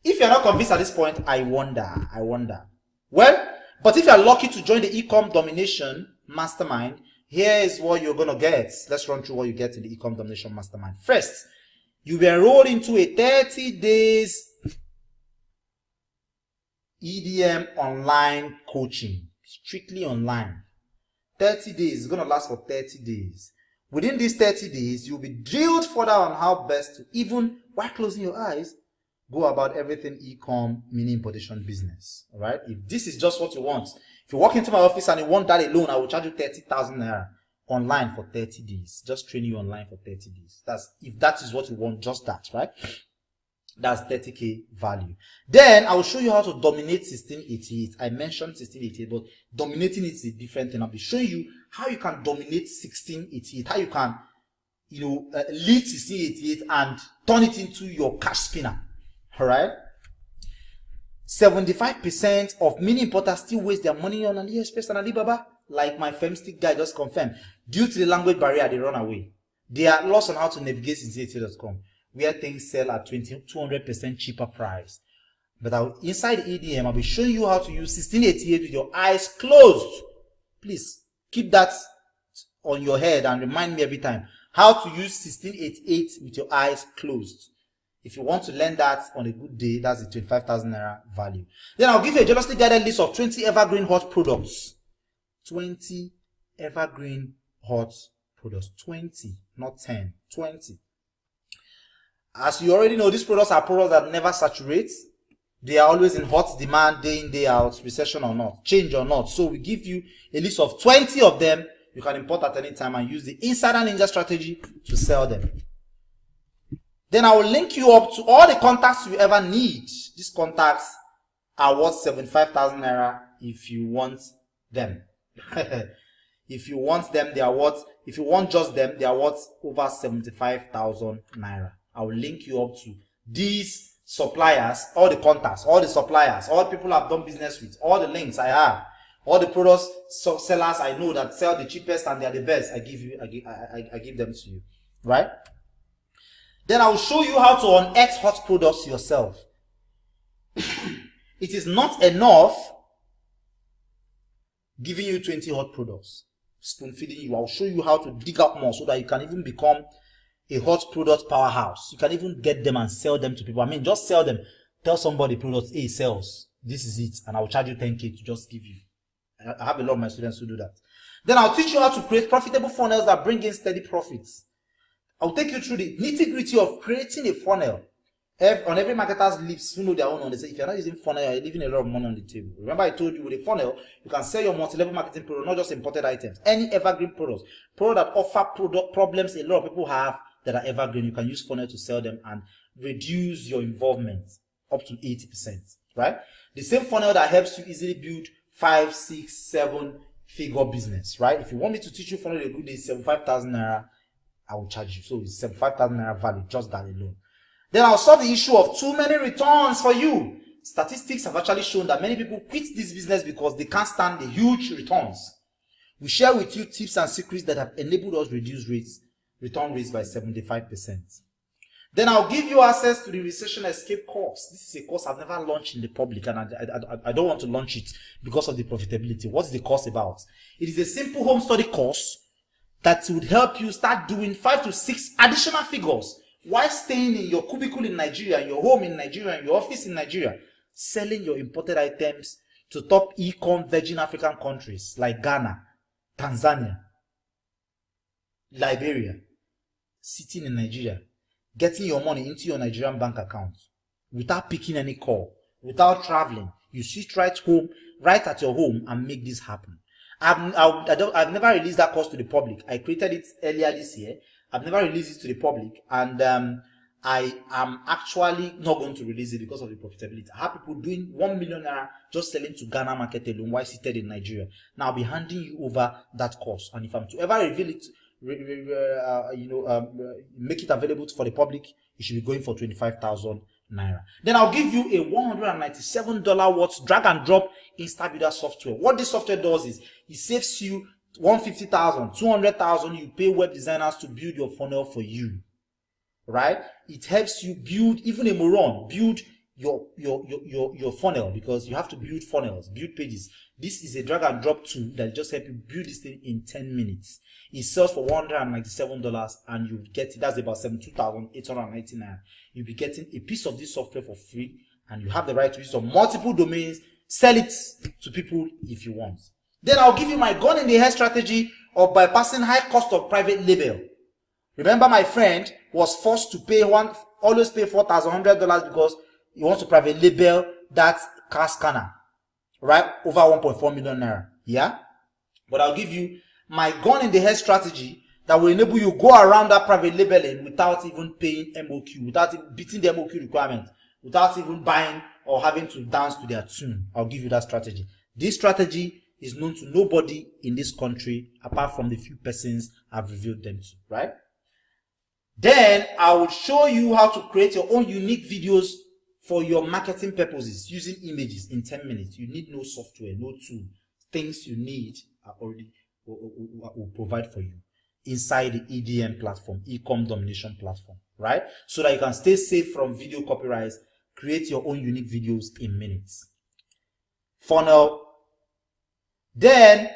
If you're not convinced at this point, I wonder. Well, but if you're lucky to join the Ecom Domination Mastermind, here is what you're going to get. Let's run through what you get in the Ecom Domination Mastermind. First, you'll be enrolled into a 30 days EDM online coaching. Strictly online. 30 days. It's going to last for 30 days. Within these 30 days, you'll be drilled further on how best to, even while closing your eyes, go about everything e-com mini importation business. All right. If this is just what you want, if you walk into my office and you want that alone, I will charge you 30,000 naira online for 30 days. Just train you online for 30 days. That's if that is what you want, just that, right? That's 30k value. Then I will show you how to dominate 1688. I mentioned 1688, but dominating it is a different thing. I'll be showing you how you can dominate 1688, how you can, lead 1688 and turn it into your cash spinner. All right. 75% of mini importers still waste their money on AliExpress and Alibaba, like my Femstick guy just confirmed. Due to the language barrier, they run away. They are lost on how to navigate 1688.com. where things sell at 200% cheaper price. But inside EDM, I'll be showing you how to use 1688 with your eyes closed. Please keep that on your head and remind me every time how to use 1688 with your eyes closed. If you want to learn that on a good day, that's the 25,000 naira value. Then I'll give you a jealously guided list of 20 evergreen hot products. 20 evergreen hot products. 20, not 10. 20. As you already know, these products are products that never saturate. They are always in hot demand day in, day out, recession or not, change or not. So we give you a list of 20 of them you can import at any time and use the Insider Ninja strategy to sell them. Then I will link you up to all the contacts you ever need. These contacts are worth 75,000 naira if you want them. If you want them, they are worth, if you want just them, they are worth over 75,000 naira. I will link you up to these suppliers, all the contacts, all the suppliers, all the people I've done business with, all the links I have, all the products, sellers I know that sell the cheapest and they are the best. I give them to you, right? Then I will show you how to unearth hot products yourself. It is not enough giving you 20 hot products, spoon feeding you. I will show you how to dig up more so that you can even become a hot product powerhouse. You can even get them and sell them to people. I mean, just sell them. Tell somebody product A sells. This is it. And I will charge you 10k to just give you. I have a lot of my students who do that. Then I'll teach you how to create profitable funnels that bring in steady profits. I'll take you through the nitty-gritty of creating a funnel. On every marketer's lips, who know their own, they say, if you're not using funnel, you're leaving a lot of money on the table. Remember I told you with a funnel, you can sell your multi-level marketing product, not just imported items. Any evergreen products. Products that offer product problems a lot of people have that are evergreen. You can use funnel to sell them and reduce your involvement up to 80%. Right? The same funnel that helps you easily build 5, 6, 7 figure business. Right? If you want me to teach you funnel a good day, 75,000 naira, I will charge you. So it's 75,000 naira value, just that alone. Then I'll solve the issue of too many returns for you. Statistics have actually shown that many people quit this business because they can't stand the huge returns. We share with you tips and secrets that have enabled us reduce return rates by 75%. Then I'll give you access to the recession escape course. This is a course I've never launched in the public, and I don't want to launch it because of the profitability. What's the course about? It is a simple home study course that would help you start doing 5 to 6 additional figures while staying in your cubicle in Nigeria, in your home in Nigeria, in your office in Nigeria, selling your imported items to top e-com virgin African countries like Ghana, Tanzania, Liberia, sitting in Nigeria, getting your money into your Nigerian bank account without picking any call, without traveling. You sit right home, right at your home, and make this happen. I've never released that course to the public. I created it earlier this year. I've never released it to the public, and I am actually not going to release it because of the profitability. I have people doing 1 million naira just selling to Ghana market alone while seated in Nigeria. Now I'll be handing you over that course, and if I'm to ever reveal it, make it available for the public, you should be going for 25,000 naira. Then I'll give you a $197 worth drag and drop InstaBuilder software. What this software does is it saves you 150,000, 200,000. You pay web designers to build your funnel for you, right? It helps you build, even a moron, build your funnel, because you have to build funnels, build pages. This is a drag and drop tool that just help you build this thing in 10 minutes. It sells for $197 and you get it. That's about 72,899. You'll be getting a piece of this software for free, and you have the right to use on multiple domains. Sell it to people if you want. Then I'll give you my gun in the head strategy of bypassing high cost of private label. Remember, my friend was forced to always pay $4,100 because you want to private label that car scanner, right? Over 1.4 million naira. Yeah. But I'll give you my gun in the head strategy that will enable you go around that private labeling without even paying MOQ, without even beating the MOQ requirement, without even buying or having to dance to their tune. I'll give you that strategy. This strategy is known to nobody in this country apart from the few persons I've revealed them to, right? Then I will show you how to create your own unique videos for your marketing purposes using images in 10 minutes. You need no software, no tool. Things you need are already will provide for you inside the EDM platform, e-com domination platform, right? So that you can stay safe from video copyrights, create your own unique videos in minutes. Funnel. Then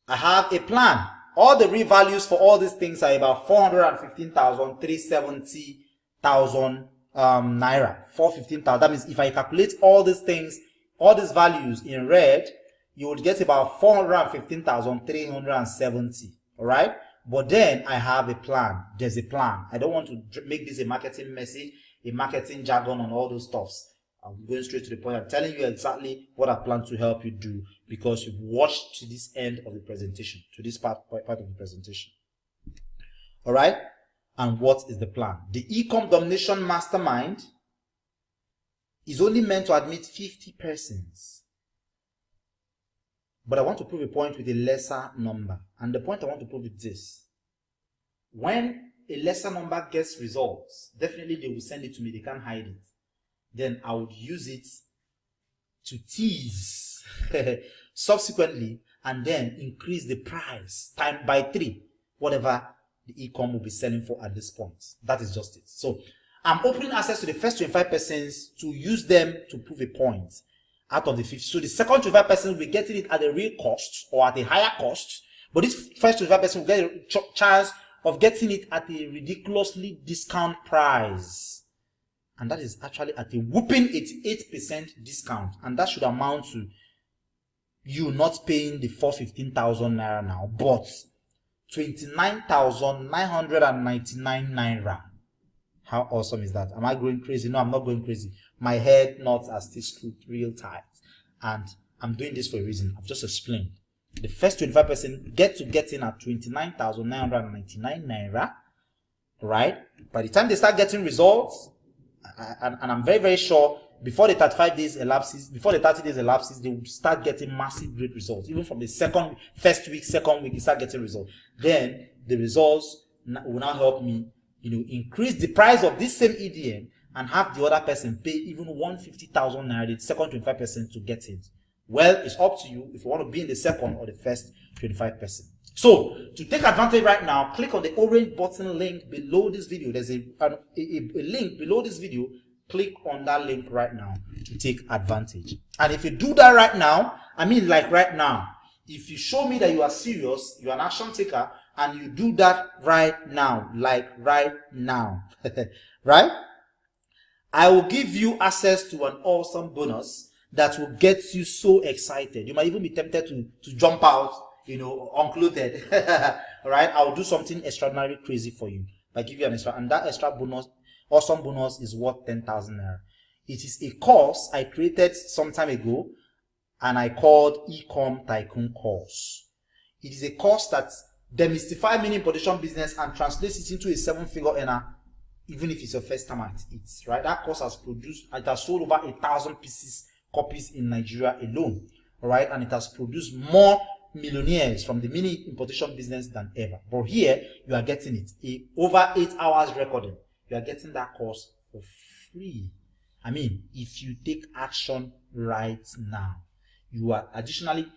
I have a plan. All the real values for all these things are about 415,000, 370,000 naira. 415,000. That means if I calculate all these things, all these values in red, you would get about 415,370. All right. But then I have a plan. There's a plan. I don't want to make this a marketing message, a marketing jargon on all those stuffs. I'm going straight to the point. I'm telling you exactly what I plan to help you do because you've watched to this end of the presentation, to this part of the presentation. All right. And what is the plan? The e-com domination mastermind is only meant to admit 50 persons. But I want to prove a point with a lesser number. And the point I want to prove is this. When a lesser number gets results, definitely they will send it to me. They can't hide it. Then I would use it to tease subsequently and then increase the price time by 3, whatever the e-com will be selling for at this point. That is just it. So I'm opening access to the first 25 persons to use them to prove a point out of the 50. So the second 25 persons will be getting it at a real cost or at a higher cost. But this first 25 persons will get a chance of getting it at a ridiculously discount price. And that is actually at a whooping 88% discount. And that should amount to you not paying the 415,000 naira now, but 29,999 naira. How awesome is that? Am I going crazy? No, I'm not going crazy. My head knots are still screwed real tight. And I'm doing this for a reason. I've just explained. The first 25% get in at 29,999 naira. Right? By the time they start getting results, and I'm very, very sure before the 35 days elapses, before the 30 days elapses, they will start getting massive great results. Even from the first week, second week, you start getting results. Then the results will now help me, increase the price of this same EDM and have the other person pay even 150,000 naira, the second 25% to get it. Well, it's up to you if you want to be in the second or the first 25%. So, to take advantage right now, click on the orange button link below this video. There's a link below this video. Click on that link right now to take advantage. And if you do that right now, I mean like right now, if you show me that you are serious, you're an action taker, and you do that right now, like right now, right? I will give you access to an awesome bonus that will get you so excited. You might even be tempted to jump out, unclothed. All right, I'll do something extraordinary crazy for you. I give you an extra, and that extra bonus, awesome bonus, is worth 10,000 naira. It is a course I created some time ago, and I called e-com tycoon course. It is a course that demystifies mini importation business and translates it into a 7-figure earner, even if it's your first time at it. Right, that course has sold over 1,000 copies in Nigeria alone. All right, and it has produced more millionaires from the mini importation business than ever. But here you are getting it over 8 hours recording. You are getting that course for free. I mean, if you take action right now, you are additionally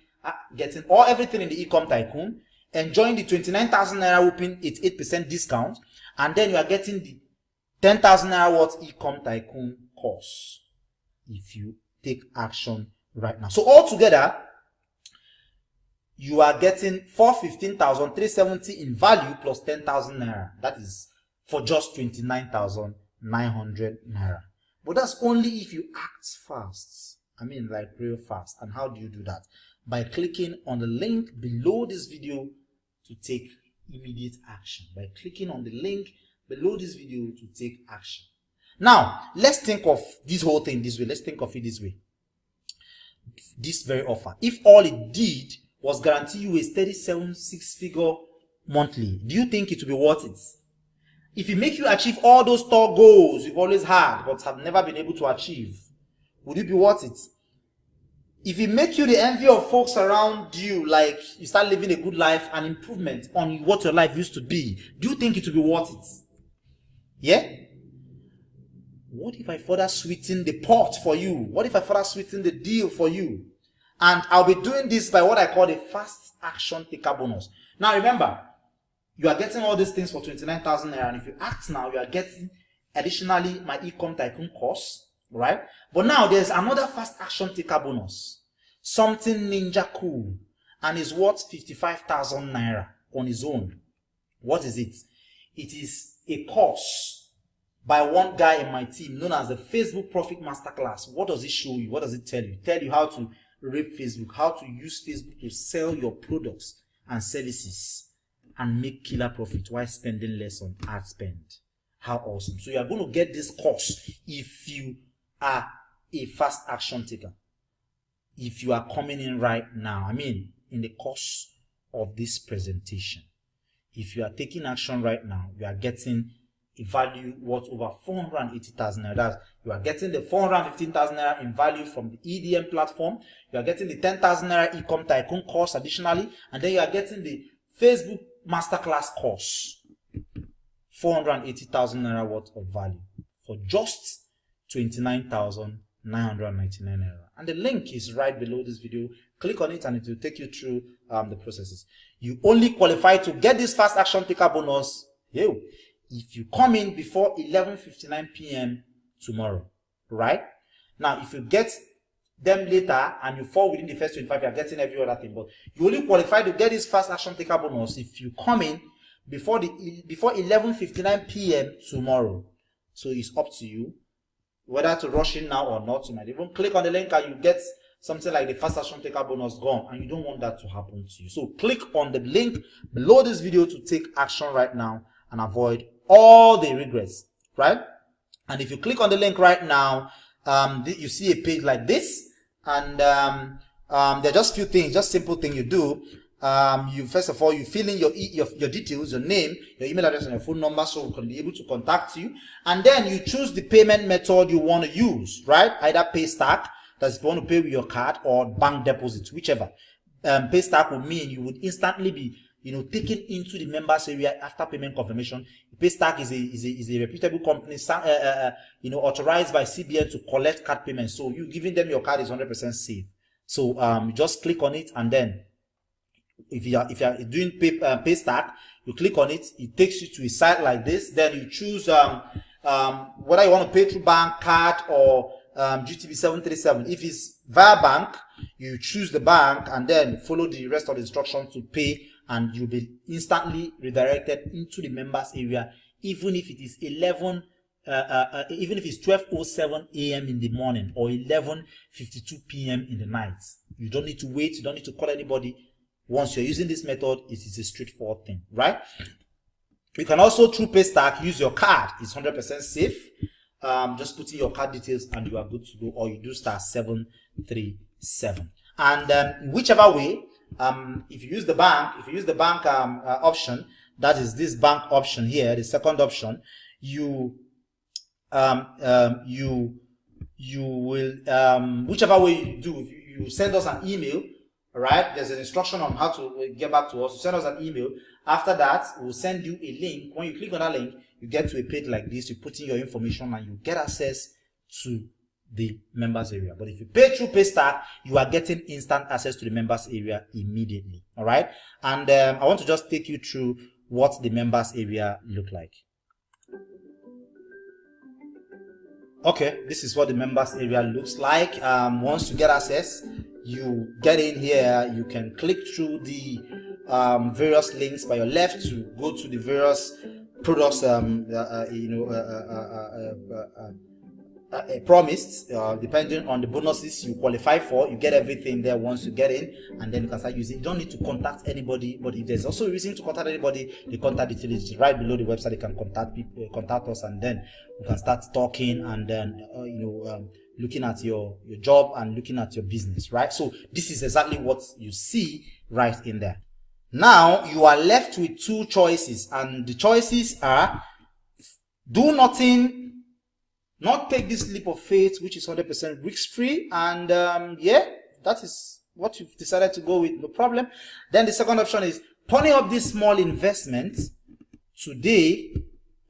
getting everything in the e-com tycoon, enjoying the 29,000 naira whooping 8% discount, and then you are getting the 10,000 naira worth e-com tycoon course if you take action right now. So altogether, you are getting 415,370 in value plus 10,000 naira. That is for just 29,900 naira. But that's only if you act fast. I mean, like real fast. And how do you do that? By clicking on the link below this video to take immediate action. By clicking on the link below this video to take action. Now, let's think of this whole thing this way. Let's think of it this way. This very offer, if all it did was guarantee you a steady 6-figure monthly, do you think it will be worth it? If it make you achieve all those store goals you've always had but have never been able to achieve, would it be worth it? If it make you the envy of folks around you, like you start living a good life and improvement on what your life used to be, do you think it will be worth it? Yeah? What if I further sweeten the pot for you? What if I further sweeten the deal for you? And I'll be doing this by what I call the fast action taker bonus. Now remember, you are getting all these things for 29,000 naira, and if you act now, you are getting additionally my e-com tycoon course, right? But now there's another fast action taker bonus, something ninja cool, and is worth 55,000 naira on its own. What is it? It is a course by one guy in my team known as the Facebook Profit Masterclass. What does it show you? What does it tell you? Tell you how to rate Facebook, how to use Facebook to sell your products and services and make killer profit while spending less on ad spend. How awesome. So you are going to get this course if you are a fast action taker. If you are coming in right now, I mean, in the course of this presentation, if you are taking action right now, you are getting a value worth over 480,000 naira. You are getting the 415,000 naira in value from the EDM platform. You are getting the 10,000 naira e-com tycoon course additionally, and then you are getting the Facebook Masterclass course. 480,000 naira worth of value for just 29,999 naira. And the link is right below this video. Click on it and it will take you through the processes. You only qualify to get this fast action taker bonus if you come in before 11:59 p.m. tomorrow, right? Now, if you get them later and you fall within the first 25, you are getting every other thing. But you only qualify to get this fast action taker bonus if you come in before 11:59 p.m. tomorrow. So it's up to you whether to rush in now or not. You might even click on the link and you get something like the fast action taker bonus gone, and you don't want that to happen to you. So click on the link below this video to take action right now and avoid all the regrets, right? And if you click on the link right now, you see a page like this, and there are just few things, just simple thing you do. You first of all, you fill in your details, your name, your email address, and your phone number, so we can be able to contact you. And then you choose the payment method you want to use, right? Either Paystack, that's if you want to pay with your card, or bank deposit, whichever. Paystack will mean you would instantly be taken into the members area after payment confirmation. Paystack is a reputable company, authorized by CBN to collect card payments. So you giving them your card is 100% safe. So you just click on it, and then if you are doing Paystack, you click on it. It takes you to a site like this. Then you choose whether you want to pay through bank, card, or GTB 737. If it's via bank, you choose the bank and then follow the rest of the instructions to pay, and you'll be instantly redirected into the members area, even if it is 12:07 a.m. in the morning or 11:52 p.m. in the night. You don't need to wait. You don't need to call anybody. Once you're using this method, it is a straightforward thing, right? You can also, through Paystack, use your card. It's 100% safe. Just put in your card details and you are good to go, or you do *737. And whichever way, if you use the bank, option, that is this bank option here, the second option, you will, whichever way you do, if you send us an email, right? There's an instruction on how to get back to us. You send us an email. After that, we'll send you a link. When you click on that link, you get to a page like this. You put in your information and you get access to the members area. But if you pay through Paystack, you are getting instant access to the members area immediately. All right. And I want to just take you through what the members area look like. Okay, this is what the members area looks like. Once you get access, you get in here. You can click through the various links by your left to go to the various products promised, depending on the bonuses you qualify for. You get everything there once you get in, and then you can start using it. You don't need to contact anybody, but if there's also a reason to contact anybody, the contact details is right below the website. You can contact people, contact us, and then we can start talking, and then looking at your job and looking at your business, right? So this is exactly what you see right in there. Now you are left with two choices, and the choices are: do nothing, not take this leap of faith, which is 100% risk-free, and yeah, that is what you've decided to go with, no problem. Then the second option is pony up this small investment today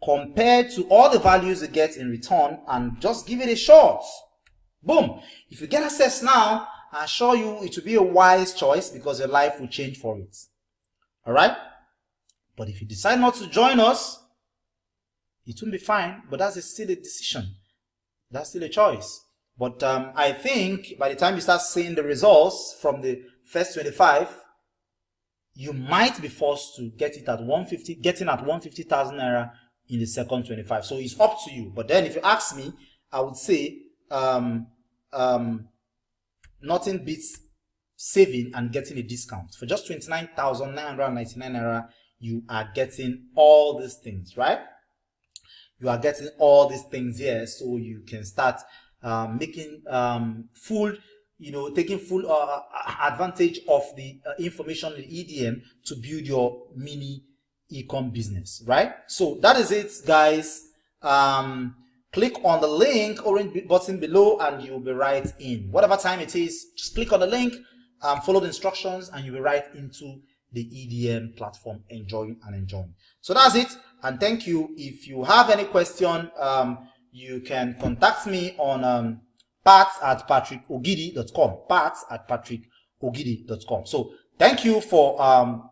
compared to all the values you get in return, and just give it a shot. Boom. If you get access now, I assure you it will be a wise choice, because your life will change for it. All right? But if you decide not to join us, it won't be fine, but that's still a decision. That's still a choice. But I think by the time you start seeing the results from the first 25, you might be forced to get it at 150, getting at 150,000 naira in the second 25. So it's up to you. But then if you ask me, I would say nothing beats saving and getting a discount. For just 29,999 naira, you are getting all these things, right? You are getting all these things here, so you can start making taking full advantage of the information in EDM to build your mini e-com business, right? So that is it, guys. Click on the link, orange button below, and you'll be right in. Whatever time it is, just click on the link, follow the instructions, and you'll be right into the EDM platform, enjoying. So that's it, and thank you. If you have any question, you can contact me on parts@patrickogidi.com, parts@patrickogidi.com. So thank you for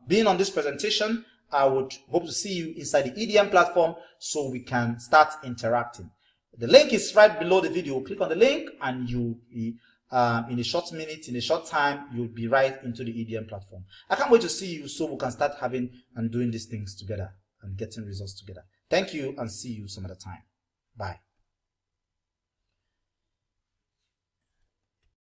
being on this presentation. I would hope to see you inside the EDM platform so we can start interacting. The link is right below the video. Click on the link, and you'll be in a short minute, in a short time, you'll be right into the EDM platform. I can't wait to see you so we can start having and doing these things together and getting results together. Thank you, and see you some other time. Bye.